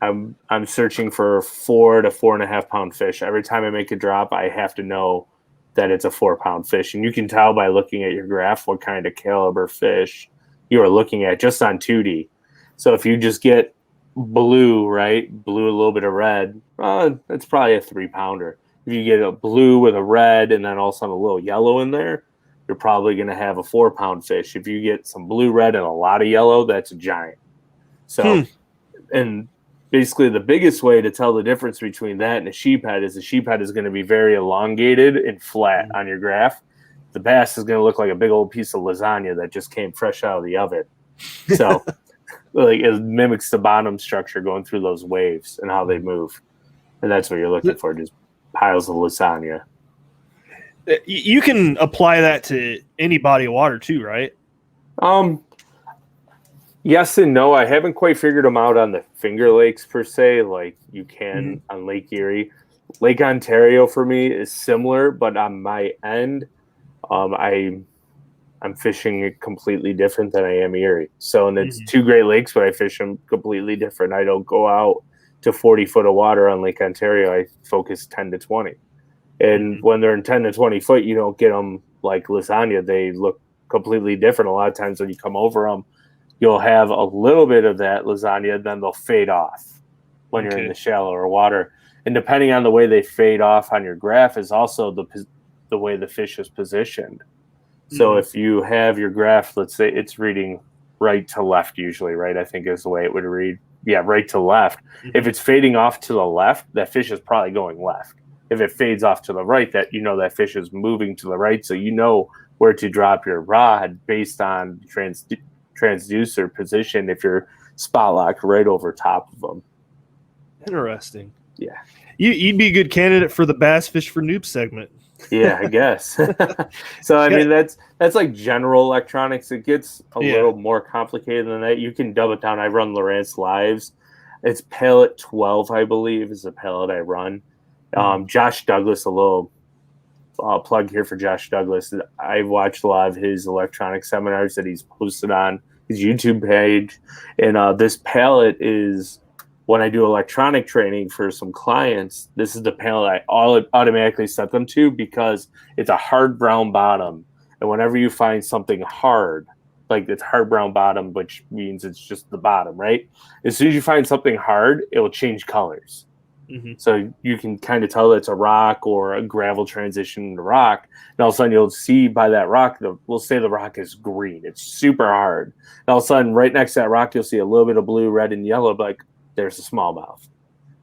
I'm searching for 4 to 4.5 pound fish. Every time I make a drop, I have to know that it's a 4-pound fish. And you can tell by looking at your graph what kind of caliber fish you are looking at just on 2D. So if you just get blue, right? Blue, a little bit of red, that's probably a 3-pounder. If you get a blue with a red and then all of a sudden a little yellow in there, you're probably going to have a 4-pound fish. If you get some blue, red, and a lot of yellow, that's a giant. So, and basically the biggest way to tell the difference between that and a sheephead is the sheephead is going to be very elongated and flat on your graph. The bass is going to look like a big old piece of lasagna that just came fresh out of the oven. So like it mimics the bottom structure going through those waves and how they move. And that's what you're looking for, just piles of lasagna. You can apply that to any body of water too, right? Yes and no. I haven't quite figured them out on the Finger Lakes per se, like you can on Lake Erie. Lake Ontario for me is similar, but on my end, I'm fishing it completely different than I am Erie. So, and it's 2 Great Lakes, but I fish them completely different. I don't go out to 40 foot of water on Lake Ontario. I focus 10 to 20. And when they're in 10 to 20 foot, you don't get them like lasagna. They look completely different. A lot of times when you come over them, you'll have a little bit of that lasagna, then they'll fade off when you're in the shallower water. And depending on the way they fade off on your graph is also the way the fish is positioned. So if you have your graph, let's say it's reading right to left usually, right? I think is the way it would read. Yeah, right to left. If it's fading off to the left, that fish is probably going left. If it fades off to the right, that that fish is moving to the right. So you know where to drop your rod based on transducer position if you're spot locked right over top of them. Interesting. Yeah. You'd be a good candidate for the Bass Fish for Noobs segment. Yeah, I guess. So, I mean, that's like general electronics. It gets a little more complicated than that. You can double it down. I run Lowrance Lives. It's Pallet 12, I believe, is the pallet I run. Josh Douglas, a little plug here for Josh Douglas. I've watched a lot of his electronic seminars that he's posted on his YouTube page. And this pallet is, when I do electronic training for some clients, this is the pallet I automatically set them to because it's a hard brown bottom. And whenever you find something hard, like it's hard brown bottom, which means it's just the bottom, right? As soon as you find something hard, it will change colors. So you can kind of tell that it's a rock or a gravel transition to rock. And all of a sudden you'll see by that rock, we'll say the rock is green. It's super hard. And all of a sudden right next to that rock, you'll see a little bit of blue, red, and yellow, but like there's a smallmouth.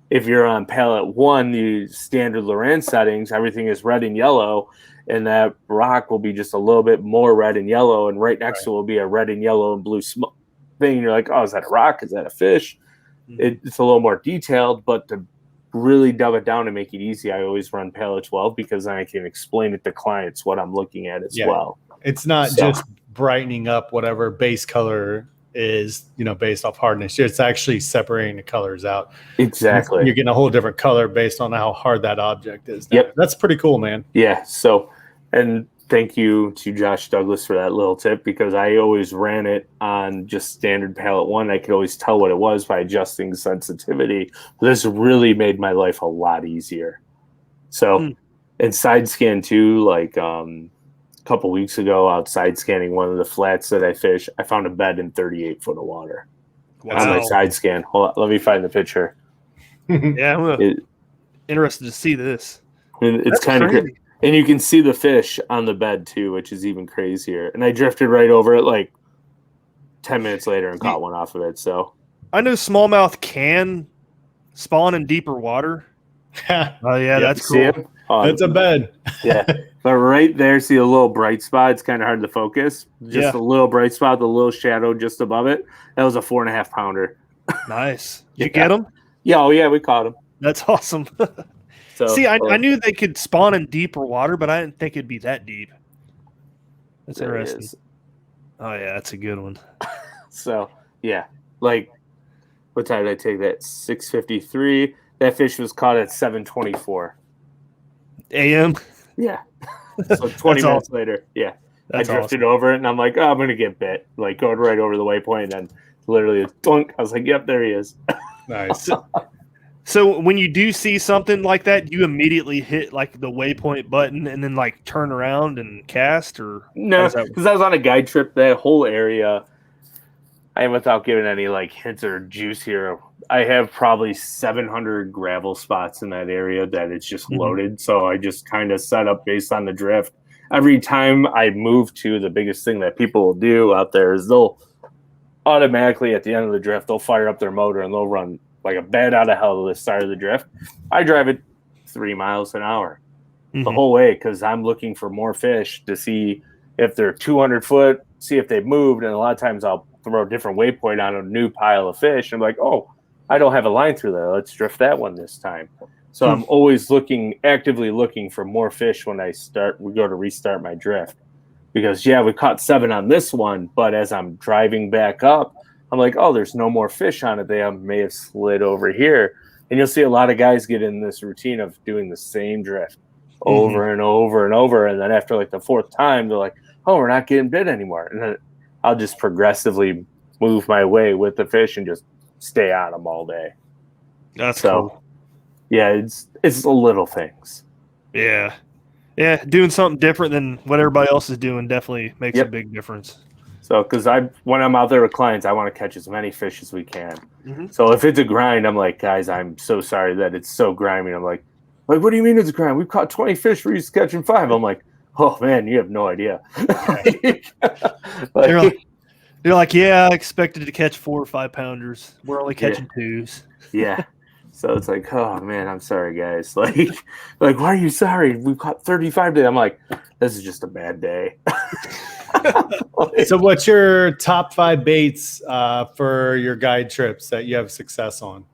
If you're on pallet 1, the standard Lowrance settings, everything is red and yellow, and that rock will be just a little bit more red and yellow, and right next to it will be a red and yellow and blue thing. And you're like, oh, is that a rock? Is that a fish? It's a little more detailed, but to really dumb it down and make it easy, I always run pallet 12 because then I can explain it to clients what I'm looking at as well. It's not just brightening up whatever base color is, based off hardness. It's actually separating the colors out. Exactly. You're getting a whole different color based on how hard that object is. Yep. That's pretty cool, man. Yeah. So, and thank you to Josh Douglas for that little tip because I always ran it on just standard pallet 1. I could always tell what it was by adjusting sensitivity. This really made my life a lot easier. So, and side scan too, like couple weeks ago outside scanning one of the flats that I fish, I found a bed in 38 foot of water on my side scan. Hold on, let me find the picture. Yeah, I'm interested to see this. And it's kind of crazy. And you can see the fish on the bed too, which is even crazier. And I drifted right over it like 10 minutes later and caught one off of it. So I know smallmouth can spawn in deeper water. Oh yeah, that's cool. That's a bed. Yeah, but right there, see a little bright spot. It's kind of hard to focus. Just a little bright spot, the little shadow just above it. That was a 4.5 pounder. Nice. Did you get him? Yeah, oh yeah, we caught him. That's awesome. So, see, I knew they could spawn in deeper water, but I didn't think it'd be that deep. That's interesting. Oh yeah, that's a good one. So yeah, like what time did I take that? 6:53. That fish was caught at 7:24 a.m. Yeah. So 20 minutes later, yeah. That's I drifted over it, and I'm like, oh, I'm going to get bit. Like, going right over the waypoint, and then literally a dunk. I was like, yep, there he is. Nice. So when you do see something like that, you immediately hit, like, the waypoint button and then, like, turn around and cast? Or no, because I was on a guide trip. That whole area, and without giving any, like, hints or juice here, I have probably 700 gravel spots in that area that it's just loaded. So I just kind of set up based on the drift. Every time I move to, the biggest thing that people will do out there is they'll automatically, at the end of the drift, they'll fire up their motor and they'll run like a bat out of hell to the start of the drift. I drive it 3 miles an hour the whole way because I'm looking for more fish to see if they're 200 foot, see if they've moved. And a lot of times I'll throw a different waypoint on a new pile of fish. And I'm like, oh, I don't have a line through there. Let's drift that one this time. So I'm always actively looking for more fish when we go to restart my drift. Because, yeah, we caught 7 on this one, but as I'm driving back up, I'm like, oh, there's no more fish on it. They may have slid over here. And you'll see a lot of guys get in this routine of doing the same drift over and over and over. And then after like the 4th time, they're like, oh, we're not getting bit anymore. And then I'll just progressively move my way with the fish and just stay on them all day. That's cool. Yeah, it's the little things. Yeah. Yeah, doing something different than what everybody else is doing definitely makes a big difference. So, because when I'm out there with clients, I want to catch as many fish as we can. So if it's a grind, I'm like, guys, I'm so sorry that it's so grimy. I'm like, what do you mean it's a grind? We've caught 20 fish. We're used to catching 5. I'm like, oh, man, you have no idea. You're like, yeah, I expected to catch 4 or 5 pounders. We're only catching 2s. Yeah. So it's like, oh man, I'm sorry, guys. Like, why are you sorry? We caught 35 today. I'm like, this is just a bad day. So, what's your top 5 baits for your guide trips that you have success on?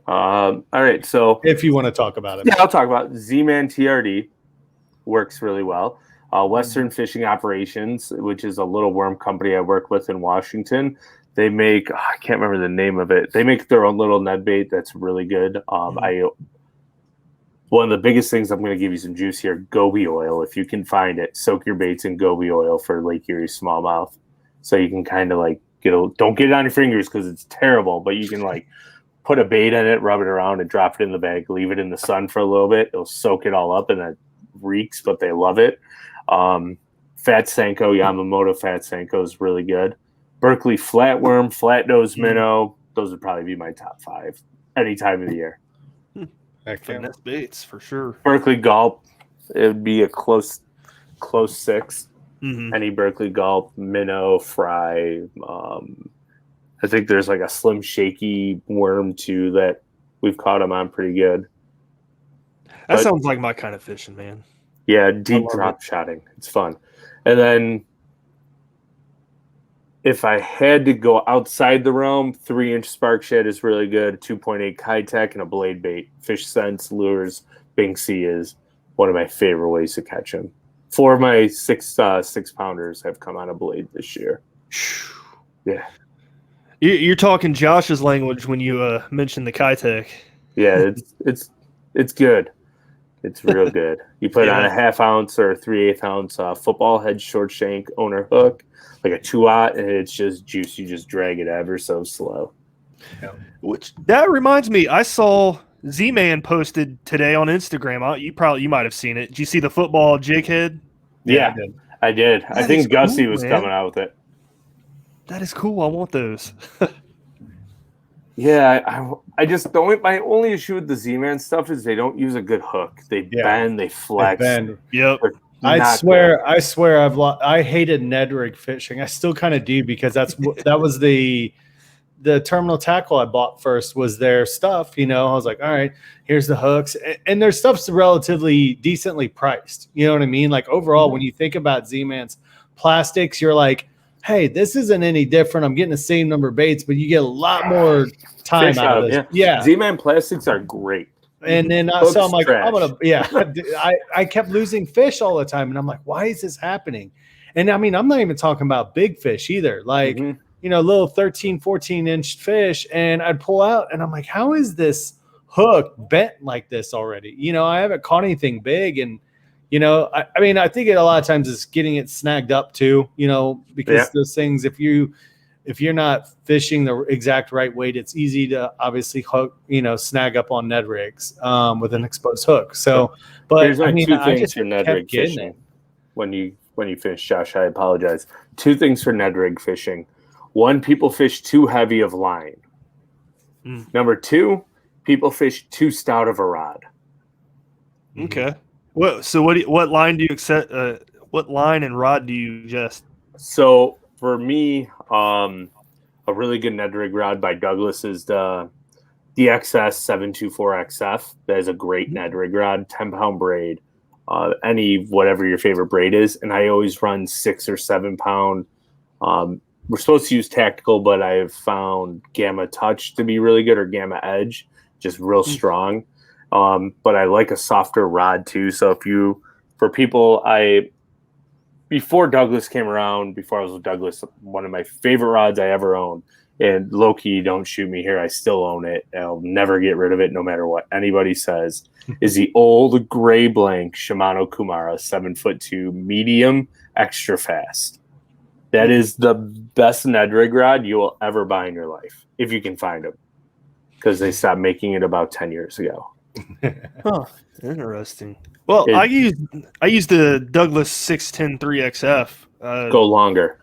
All right. So, if you want to talk about it, yeah, I'll talk about Z-Man TRD. Works really well. Western Fishing Operations, which is a little worm company I work with in Washington. They make, I can't remember the name of it. They make their own little Ned bait that's really good. One of the biggest things, I'm going to give you some juice here, goby oil. If you can find it, soak your baits in goby oil for Lake Erie smallmouth. So you can kind of like don't get it on your fingers because it's terrible, but you can like put a bait in it, rub it around and drop it in the bag, leave it in the sun for a little bit. It'll soak it all up and it reeks, but they love it. Fat Senko, Yamamoto Fat Senko is really good. Berkeley flatworm, flat nose minnow. Those would probably be my top 5 any time of the year. Finesse baits for sure. Berkeley gulp, it would be a close 6. Any Berkeley gulp, minnow, fry. I think there's like a slim shaky worm too that we've caught them on pretty good. That sounds like my kind of fishing, man. Yeah, deep drop shotting. It's fun. And then if I had to go outside the realm, 3-inch spark shed is really good. 2.8 Kitech and a blade bait. Fish Sense, lures, Binksy is one of my favorite ways to catch them. 4 of my 6 pounders have come on a blade this year. Yeah. You're talking Josh's language when you mentioned the Kitech. Yeah, it's good. It's real good. You put on a 1/2 ounce or 3/8 ounce football head short shank owner hook, like a 2-aught, and it's just juice. You just drag it ever so slow. Yeah. Which that reminds me, I saw Z-Man posted today on Instagram. You might have seen it. Did you see the football jig head? Yeah, I did. I think Gussie was coming out with it. That is cool. I want those. Yeah, I just don't. My only issue with the Z-Man stuff is they don't use a good hook. They bend, they flex. bend. Yep. I swear, I hated Ned rig fishing. I still kind of do because that was the terminal tackle I bought first was their stuff. I was like, all right, here's the hooks, and their stuff's relatively decently priced. You know what I mean? Like overall, when you think about Z-Man's plastics, you're like, hey, this isn't any different. I'm getting the same number of baits, but you get a lot more time out of this. Yeah. Z-Man plastics are great. And then so I'm like, I kept losing fish all the time. And I'm like, why is this happening? And I mean, I'm not even talking about big fish either. Like, little 13, 14-inch fish. And I'd pull out and I'm like, how is this hook bent like this already? I haven't caught anything big. And, I mean, I think a lot of times it's getting it snagged up too, because those things, if you're not fishing the exact right weight, it's easy to obviously hook, snag up on Ned rigs with an exposed hook. So, but here's my two things for Ned rig fishing. When you finish, Josh, I apologize. Two things for Ned rig fishing. One, people fish too heavy of line. Number two, people fish too stout of a rod. Okay. What line do you accept? What line and rod do you suggest? So for me, a really good Ned rig rod by Douglas is the XS 724XF. That is a great Ned rig rod, 10-pound braid, whatever your favorite braid is. And I always run 6 or 7 pound. We're supposed to use tactical, but I have found Gamma Touch to be really good, or Gamma Edge, just real strong. But I like a softer rod too. So before Douglas came around, before I was with Douglas, one of my favorite rods I ever owned, and low-key, don't shoot me here, I still own it. I'll never get rid of it no matter what anybody says, is the old gray blank Shimano Kumara 7'2" medium extra fast. That is the best Ned rig rod you will ever buy in your life, if you can find them, because they stopped making it about 10 years ago. Huh. Interesting. Well, I used the Douglas 610 3XF. Go longer.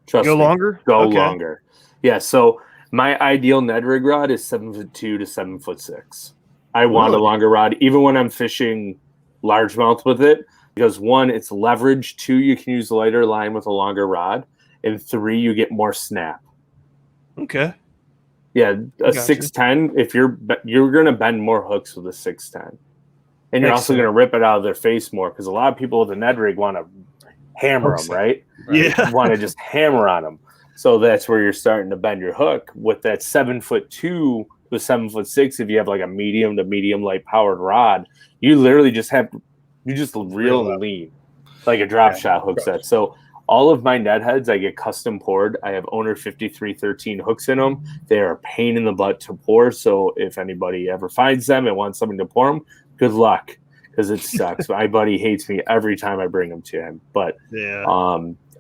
Trust me. Longer? Go longer. Yeah, so my ideal Ned rig rod is 7'2" to 7'6". I want a longer rod, even when I'm fishing largemouth with it, because 1, it's leverage. 2, you can use lighter line with a longer rod, and 3, you get more snap. Okay. Yeah, a 6'10", if you're going to bend more hooks with a 6'10", and you're also going to rip it out of their face more, because a lot of people with a Ned rig want to hammer them, right? Yeah, want to just hammer on them. So that's where you're starting to bend your hook. With that 7'2" to 7'6", if you have like a medium to medium light powered rod, you literally just reel and lean like a drop shot hook set. So all of my Ned heads, I get custom poured. I have owner 5313 hooks in them. They are a pain in the butt to pour. So if anybody ever finds them and wants something to pour them, good luck, because it sucks. My buddy hates me every time I bring them to him. But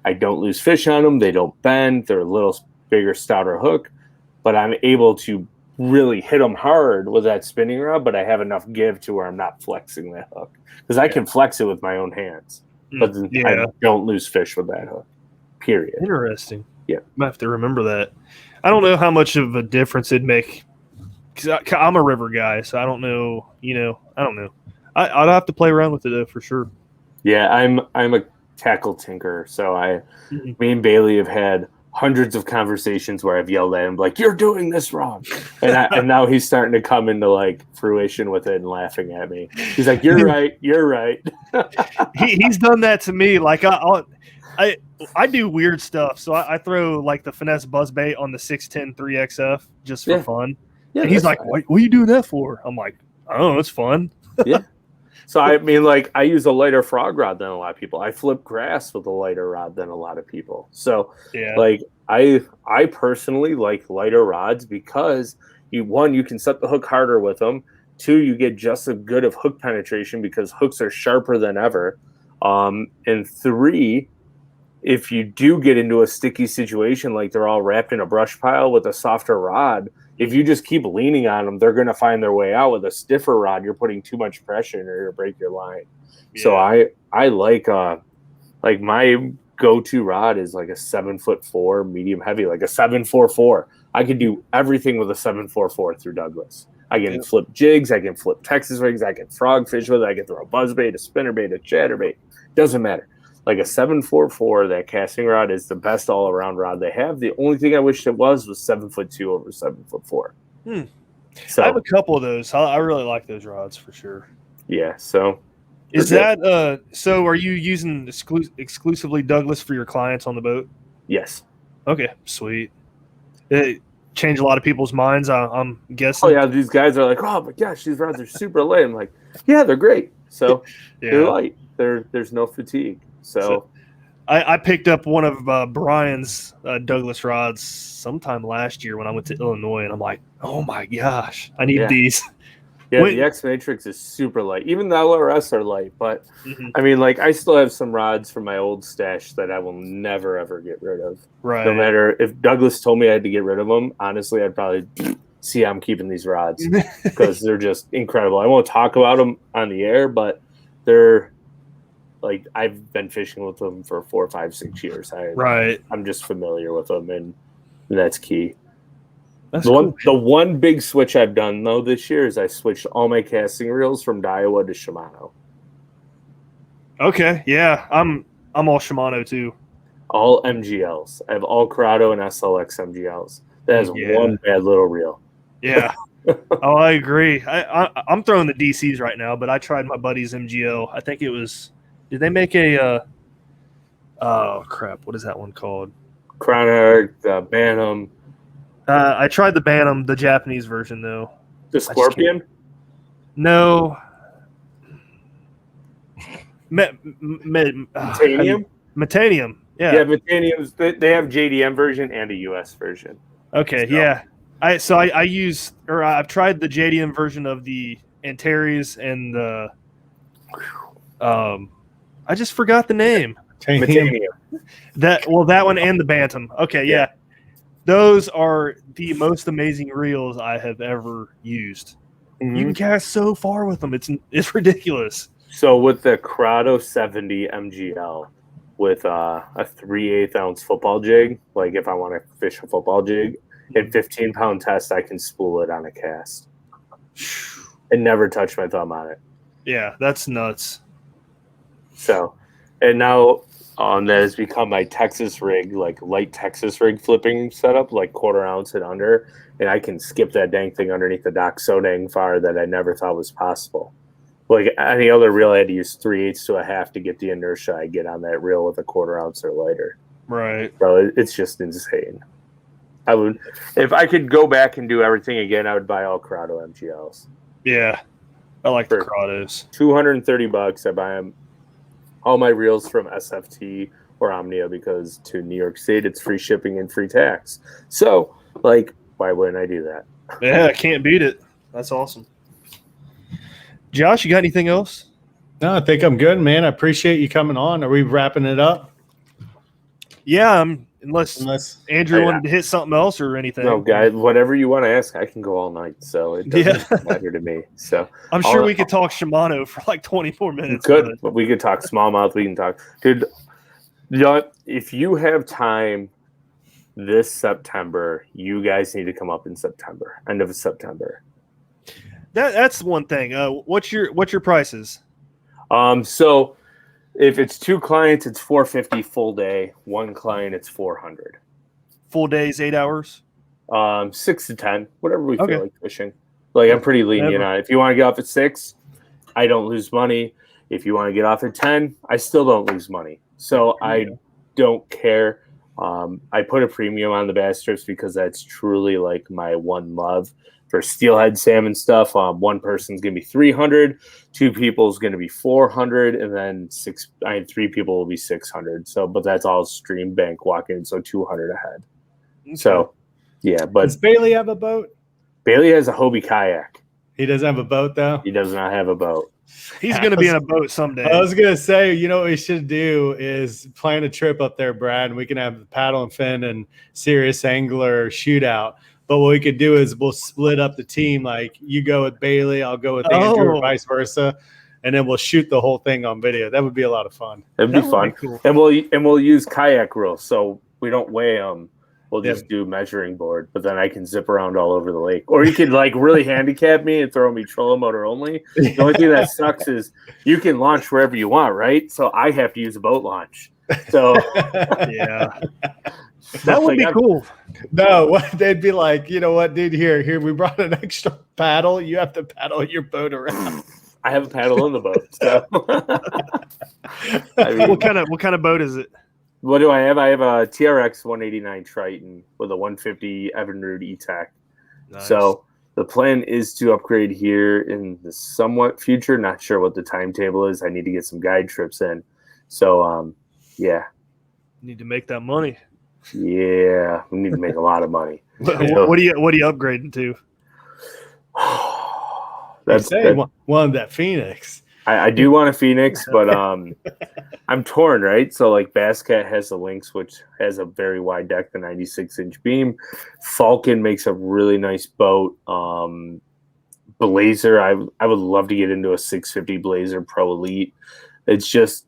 I don't lose fish on them. They don't bend. They're a little bigger, stouter hook. But I'm able to really hit them hard with that spinning rod, but I have enough give to where I'm not flexing that hook. Because I can flex it with my own hands. But I don't lose fish with that hook, period. Interesting. Yeah. I have to remember that. I don't know how much of a difference it'd make, because I'm a river guy, so I don't know. I don't know. I'd have to play around with it, though, for sure. Yeah, I'm a tackle tinker, so me and Bailey have had hundreds of conversations where I've yelled at him like, "You're doing this wrong," and now he's starting to come into like fruition with it and laughing at me. He's like, "You're right, you're right." He's done that to me. Like I do weird stuff, so I throw like the finesse buzzbait on the 610 3XF just for fun. Yeah, and he's like, "What are you doing that for?" I'm like, "Oh, it's fun." Yeah. So I mean, like, I use a lighter frog rod than a lot of people. I flip grass with a lighter rod than a lot of people. So, like, I personally like lighter rods because you can set the hook harder with them. 2, you get just as good of hook penetration because hooks are sharper than ever. And 3, if you do get into a sticky situation, like they're all wrapped in a brush pile with a softer rod, if you just keep leaning on them, they're going to find their way out. With a stiffer rod, you're putting too much pressure in or you'll break your line. Yeah. So I like my go-to rod is like a 7'4" medium heavy, like a 744. I can do everything with a 744 through Douglas. I can flip jigs, I can flip Texas rigs, I can frog fish with it, I can throw a buzzbait, a spinnerbait, a chatterbait. Doesn't matter. Like a 744, that casting rod is the best all-around rod they have. The only thing I wish it was 7'2" over 7'4". So I have a couple of those. I really like those rods for sure. yeah. So is that so? Are you using exclusively Douglas for your clients on the boat? Yes. Okay, sweet. It changed a lot of people's minds. I'm guessing. Oh yeah, these guys are like, oh my gosh, these rods are super light. I'm like, yeah, they're great. So they're light. There's no fatigue. So I picked up one of Brian's Douglas rods sometime last year when I went to Illinois, and I'm like, oh my gosh, I need these. Yeah, the X Matrix is super light. Even the LRS are light, but I mean, like, I still have some rods from my old stash that I will never ever get rid of. Right. No matter if Douglas told me I had to get rid of them, honestly, I'd probably see how I'm keeping these rods because they're just incredible. I won't talk about them on the air, but they're like, I've been fishing with them for 4, 5, 6 years. I'm just familiar with them, and that's key. That's the one big switch I've done though this year is I switched all my casting reels from Daiwa to Shimano. Okay, yeah, I'm all Shimano too. All MGLs. I have all Corrado and SLX MGLs. That is one bad little reel. Yeah. Oh, I agree. I'm throwing the DCs right now, but I tried my buddy's MGL. I think it was. Did they make a? Oh crap! What is that one called? Cronenberg, Bantam. I tried the Bantam, the Japanese version though. The Scorpion? No. Metanium? Metanium. Yeah. Yeah, Metanium's they have JDM version and a US version. Okay, so. Yeah. I've tried the JDM version of the Antares and the I just forgot the name. Metanium. That one and the Bantam. Okay, yeah. Those are the most amazing reels I have ever used. Mm-hmm. You can cast so far with them. It's ridiculous. So with the Corrado 70 MGL with a 3/8 ounce football jig, like if I want to fish a football jig, at 15-pound test, I can spool it on a cast and never touch my thumb on it. Yeah, that's nuts. So, and now that has become my Texas rig, like light Texas rig flipping setup, like 1/4 ounce and under, and I can skip that dang thing underneath the dock so dang far that I never thought was possible. Like any other reel, I had to use 3/8 to a half to get the inertia I get on that reel with a 1/4 ounce or lighter. Right. So it's just insane. I would, if I could go back and do everything again, I would buy all Corrado MGLs. Yeah, I like the Corrados. $230. I buy them. All my reels from SFT or Omnia because to New York State it's free shipping and free tax. So, like, why wouldn't I do that? Yeah, I can't beat it. That's awesome. Josh, you got anything else? No, I think I'm good, man. I appreciate you coming on. Are we wrapping it up? Yeah, unless Andrew wanted to hit something else or anything. No, guys, whatever you want to ask, I can go all night. So it doesn't matter to me. So I'm sure we could talk Shimano for like 24 minutes. We could, but we could talk smallmouth. We can talk, dude. If you have time this September, you guys need to come up in September, end of September. That's one thing. What's your prices? So if it's 2 clients, it's $450 full day. 1 client, it's $400. Full days, 8 hours? 6 to 10, whatever we feel like fishing. Like I'm pretty lenient on it. If you want to get off at 6, I don't lose money. If you want to get off at 10, I still don't lose money. So I don't care. I put a premium on the bass strips because that's truly like my one love. For steelhead salmon stuff, one person's gonna be $300, 2 people is gonna be $400, and then 3 people will be $600. So, but that's all stream bank walking, so $200 ahead. Okay. So, yeah. But does Bailey have a boat? Bailey has a Hobie kayak. He doesn't have a boat though. He does not have a boat. He's gonna be in a boat someday. I was gonna say, you know what we should do is plan a trip up there, Brad, and we can have the paddle and fin and serious angler shootout. But what we could do is we'll split up the team. Like you go with Bailey, I'll go with Andrew, or vice versa. and then we'll shoot the whole thing on video. That would be a lot of fun. It'd be fun. Cool. And we'll use kayak rules, so we don't weigh them. We'll just do measuring board, but then I can zip around all over the lake. Or you could like really handicap me and throw me trolling motor only. The only thing that sucks is you can launch wherever you want, right? So I have to use a boat launch. So yeah, that would be cool. No, they'd be like, you know what, dude? Here, we brought an extra paddle. You have to paddle your boat around. I have a paddle in the boat. So. I mean, what kind of boat is it? What do I have? I have a TRX 189 Triton with a 150 Evinrude E-Tech. Nice. So the plan is to upgrade here in the somewhat future. Not sure what the timetable is. I need to get some guide trips in. So, yeah. Need to make that money. Yeah, we need to make a lot of money. What are you upgrading to? That's one that Phoenix. I do want a Phoenix, but I'm torn, right? So like Basscat has the Lynx, which has a very wide deck, the 96-inch beam. Falcon makes a really nice boat. Blazer, I would love to get into a 650 Blazer Pro Elite. It's just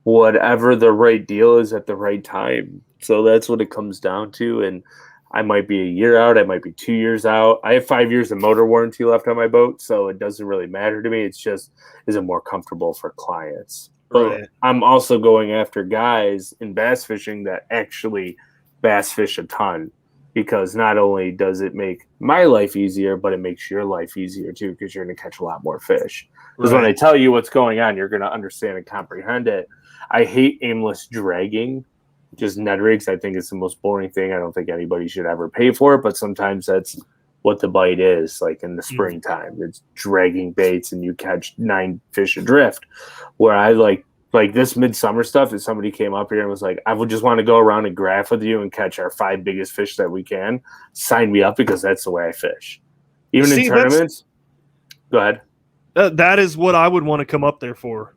whatever the right deal is at the right time. So that's what it comes down to. And I might be a year out. I might be 2 years out. I have 5 years of motor warranty left on my boat, so it doesn't really matter to me. It's just, is it more comfortable for clients? But I'm also going after guys in bass fishing that actually bass fish a ton, because not only does it make my life easier, but it makes your life easier too, because you're going to catch a lot more fish. Because when I tell you what's going on, you're going to understand and comprehend it. I hate aimless dragging. Just Ned rigs, I think it's the most boring thing. I don't think anybody should ever pay for it, but sometimes that's what the bite is. Like in the springtime, it's dragging baits and you catch 9 fish adrift. Where I like this midsummer stuff, if somebody came up here and was like, I would just want to go around and graph with you and catch our 5 biggest fish that we can, sign me up, because that's the way I fish. Even in tournaments. Go ahead. That is what I would want to come up there for.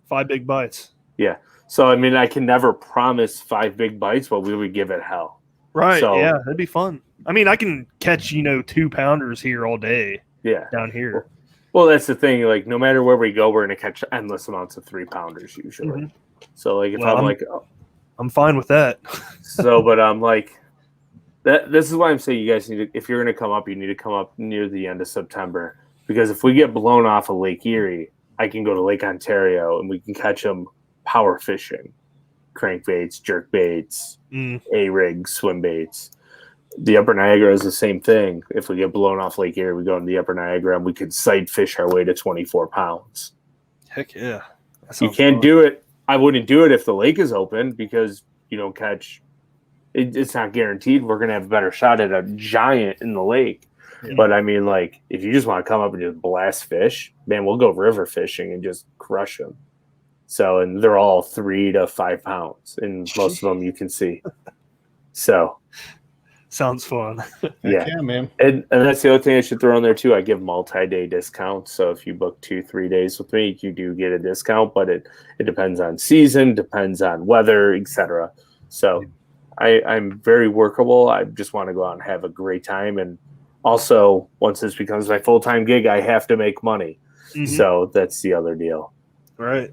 5 big bites. Yeah. So, I mean, I can never promise 5 big bites, but we would give it hell. Right. So, yeah, that'd be fun. I mean, I can catch, 2-pounders here all day. Yeah. Down here. Well, that's the thing. Like, no matter where we go, we're going to catch endless amounts of 3-pounders usually. Mm-hmm. So, like, if I'm fine with that. So, but I'm like, this is why I'm saying you guys need to, if you're going to come up, you need to come up near the end of September. Because if we get blown off of Lake Erie, I can go to Lake Ontario and we can catch them power fishing, crankbaits, jerkbaits, A-rigs, swim baits. The Upper Niagara is the same thing. If we get blown off Lake Erie, we go into the Upper Niagara and we could sight fish our way to 24 pounds. Heck yeah. You can't do it. I wouldn't do it if the lake is open, because you don't catch it's not guaranteed we're going to have a better shot at a giant in the lake. Yeah. But I mean, like, if you just want to come up and just blast fish, man, we'll go river fishing and just crush them. So, and they're all 3 to 5 pounds, and most of them you can see. So, sounds fun. Yeah, man. And that's the other thing I should throw in there too. I give multi-day discounts. So if you book 2-3 days with me, you do get a discount, but it depends on season, depends on weather, etc. So I'm very workable. I just want to go out and have a great time. And also, once this becomes my full-time gig, I have to make money. Mm-hmm. So that's the other deal. Right.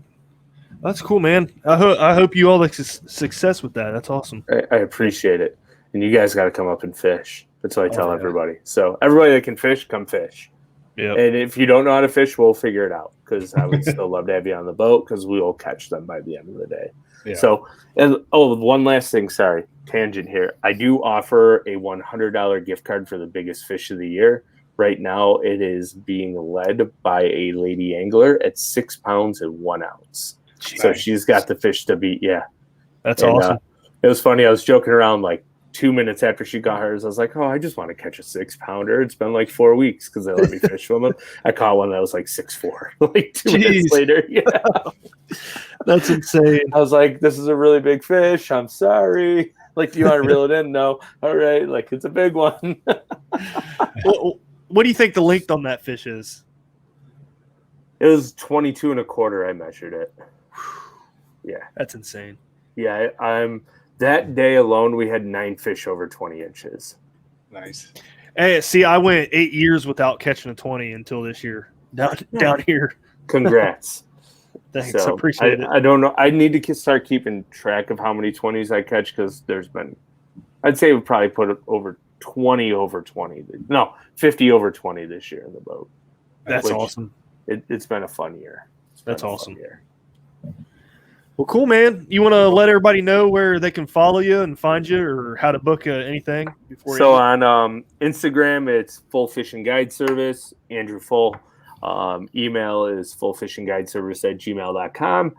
That's cool, man. I hope you all have success with that. That's awesome. I appreciate it. And you guys got to come up and fish. That's what I tell everybody. So everybody that can fish, come fish. Yeah. And if you don't know how to fish, we'll figure it out, because I would still love to have you on the boat, because we will catch them by the end of the day. Yeah. So, and one last thing. Sorry, tangent here. I do offer a $100 gift card for the biggest fish of the year. Right now, it is being led by a lady angler at 6 pounds and 1 ounce. Jeez. So she's got the fish to beat. Yeah. That's awesome. It was funny. I was joking around like 2 minutes after she got hers. I was like, oh, I just want to catch a 6-pounder. It's been like 4 weeks because they let me fish from them. I caught one that was like 6'4", like 2 minutes later. Yeah. That's insane. I was like, this is a really big fish. I'm sorry. Like, do you want to reel it in? No. All right. Like, it's a big one. What do you think the length on that fish is? It was 22 1/4. I measured it. Yeah. That's insane. Yeah. That day alone, we had 9 fish over 20 inches. Nice. Hey, see, I went 8 years without catching a 20 until this year down here. Congrats. Thanks, I So, appreciate it. I don't know. I need to start keeping track of how many 20s I catch because there's been, I'd say we probably put it over 20 over 20. No, 50 over 20 this year in the boat. That's awesome. It's been a fun year. That's awesome. Well, cool, man. You want to let everybody know where they can follow you and find you, or how to book anything before? So on Instagram, it's Full Fishing Guide Service, Andrew Full. Email is fullfishingguideservice@gmail.com.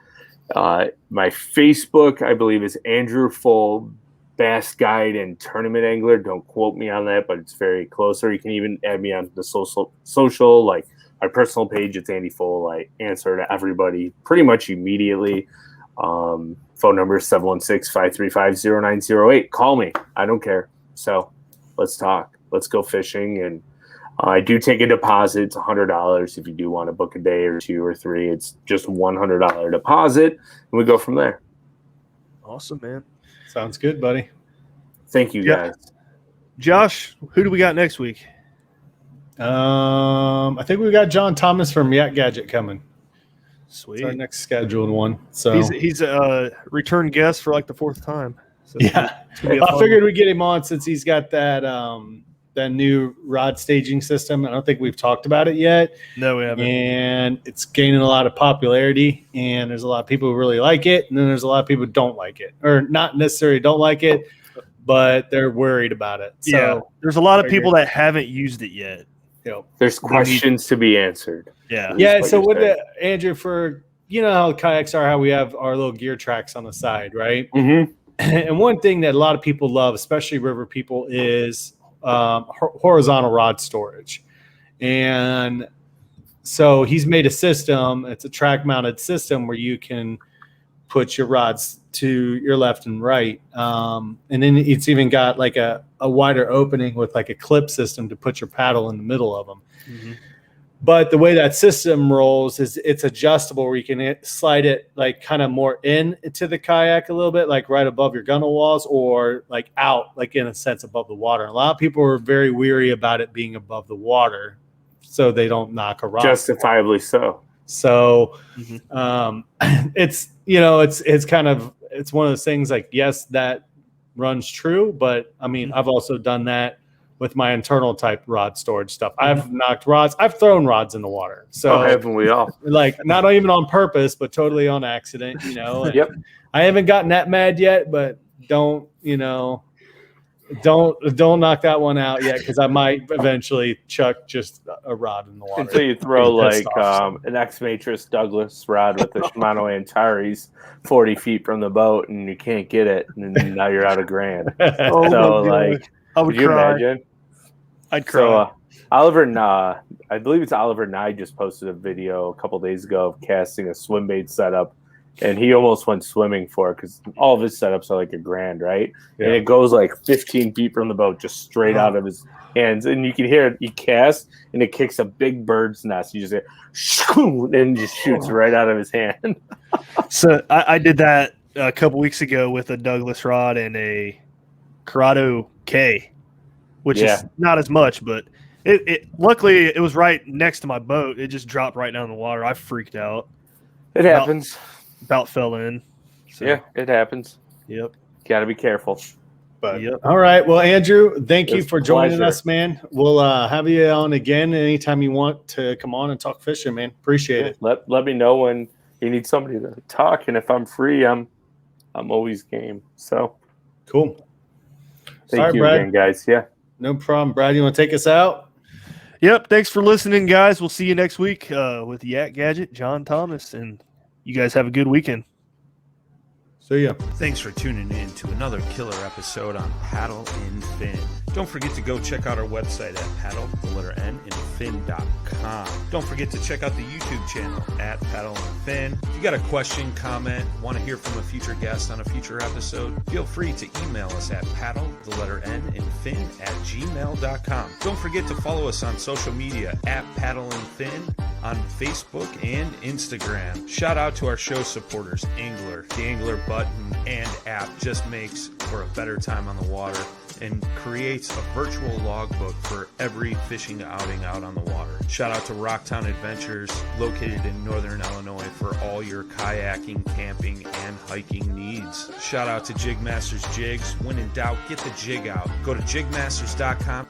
My Facebook, I believe, is Andrew Full Bass Guide and Tournament Angler. Don't quote me on that, but it's very close. Or you can even add me on the social, like my personal page. It's Andy Full. I answer to everybody pretty much immediately. Phone number is 716-535-0908. Call me. I don't care. So let's talk. Let's go fishing. And I do take a deposit. It's $100 if you do want to book a day or 2 or 3. It's just $100 deposit, and we go from there. Awesome, man. Sounds good, buddy. Thank you, guys. Josh, who do we got next week? I think we got John Thomas from Yak Gadget coming. Sweet. It's our next scheduled one. So he's a return guest for like the 4th time. So yeah, I figured we'd get him on since he's got that that new rod staging system. I don't think we've talked about it yet. No, we haven't. And it's gaining a lot of popularity, and there's a lot of people who really like it, and then there's a lot of people who don't like it, or not necessarily don't like it, but they're worried about it. So yeah, there's a lot of people that haven't used it yet. There's questions to be answered. Yeah. So with Andrew, for how kayaks are, how we have our little gear tracks on the side, right? Mm-hmm. And one thing that a lot of people love, especially river people, is horizontal rod storage. And so he's made a system. It's a track mounted system where you can put your rods to your left and right. And then it's even got like a wider opening with like a clip system to put your paddle in the middle of them. Mm-hmm. But the way that system rolls is it's adjustable, where you can slide it like kind of more into the kayak a little bit, like right above your gunnel walls, or like out, like in a sense above the water. A lot of people are very weary about it being above the water, so they don't knock a rod. Justifiably so. So it's it's kind of, it's one of those things like, yes, that runs true, but I mean, I've also done that with my internal type rod storage stuff. I've knocked rods. I've thrown rods in the water. So haven't we all? Like not even on purpose, but totally on accident, Yep. I haven't gotten that mad yet, but don't knock that one out yet, because I might eventually chuck just a rod in the water. Until you throw like an X-Matrix Douglas rod with a Shimano Antares 40 feet from the boat, and you can't get it, and then now you're out of $1,000. So like, I would could you cry. imagine? I'd cry. So Oliver I believe it's Oliver Nye just posted a video a couple days ago of casting a swim bait setup, and he almost went swimming for it because all of his setups are like $1,000, right? Yeah. And it goes like 15 feet from the boat, just straight out of his hands, and you can hear it. He casts, and it kicks a big bird's nest. You just hear, and just shoots right out of his hand. So I did that a couple weeks ago with a Douglas rod and a Corrado K, which is not as much, but it luckily it was right next to my boat. It just dropped right down in the water. I freaked out. It happens. About fell in. So. Yeah, it happens. Yep. Got to be careful. But all right. Well, Andrew, thank you for joining us, man. We'll have you on again anytime you want to come on and talk fishing, man. Appreciate it. Let me know when you need somebody to talk, and if I'm free, I'm always game. So cool. Thank you, Brad. Again, guys. Yeah. No problem. Brad, you want to take us out? Yep. Thanks for listening, guys. We'll see you next week with Yak Gadget, John Thomas, and you guys have a good weekend. See ya. Thanks for tuning in to another killer episode on Paddle and Fin. Don't forget to go check out our website at paddle_and_fin.com. Don't forget to check out the YouTube channel at Paddle and Fin. If you got a question, comment, want to hear from a future guest on a future episode, feel free to email us at paddle_and_fin@gmail.com. Don't forget to follow us on social media at Paddle and Fin on Facebook and Instagram. Shout out to our show supporters, Angler. The Angler button and app just makes for a better time on the water. and creates a virtual logbook for every fishing outing out on the water. Shout out to Rocktown Adventures, located in northern Illinois, for all your kayaking, camping, and hiking needs. Shout out to Jig Masters Jigs. When in doubt, get the jig out. Go to jigmasters.com.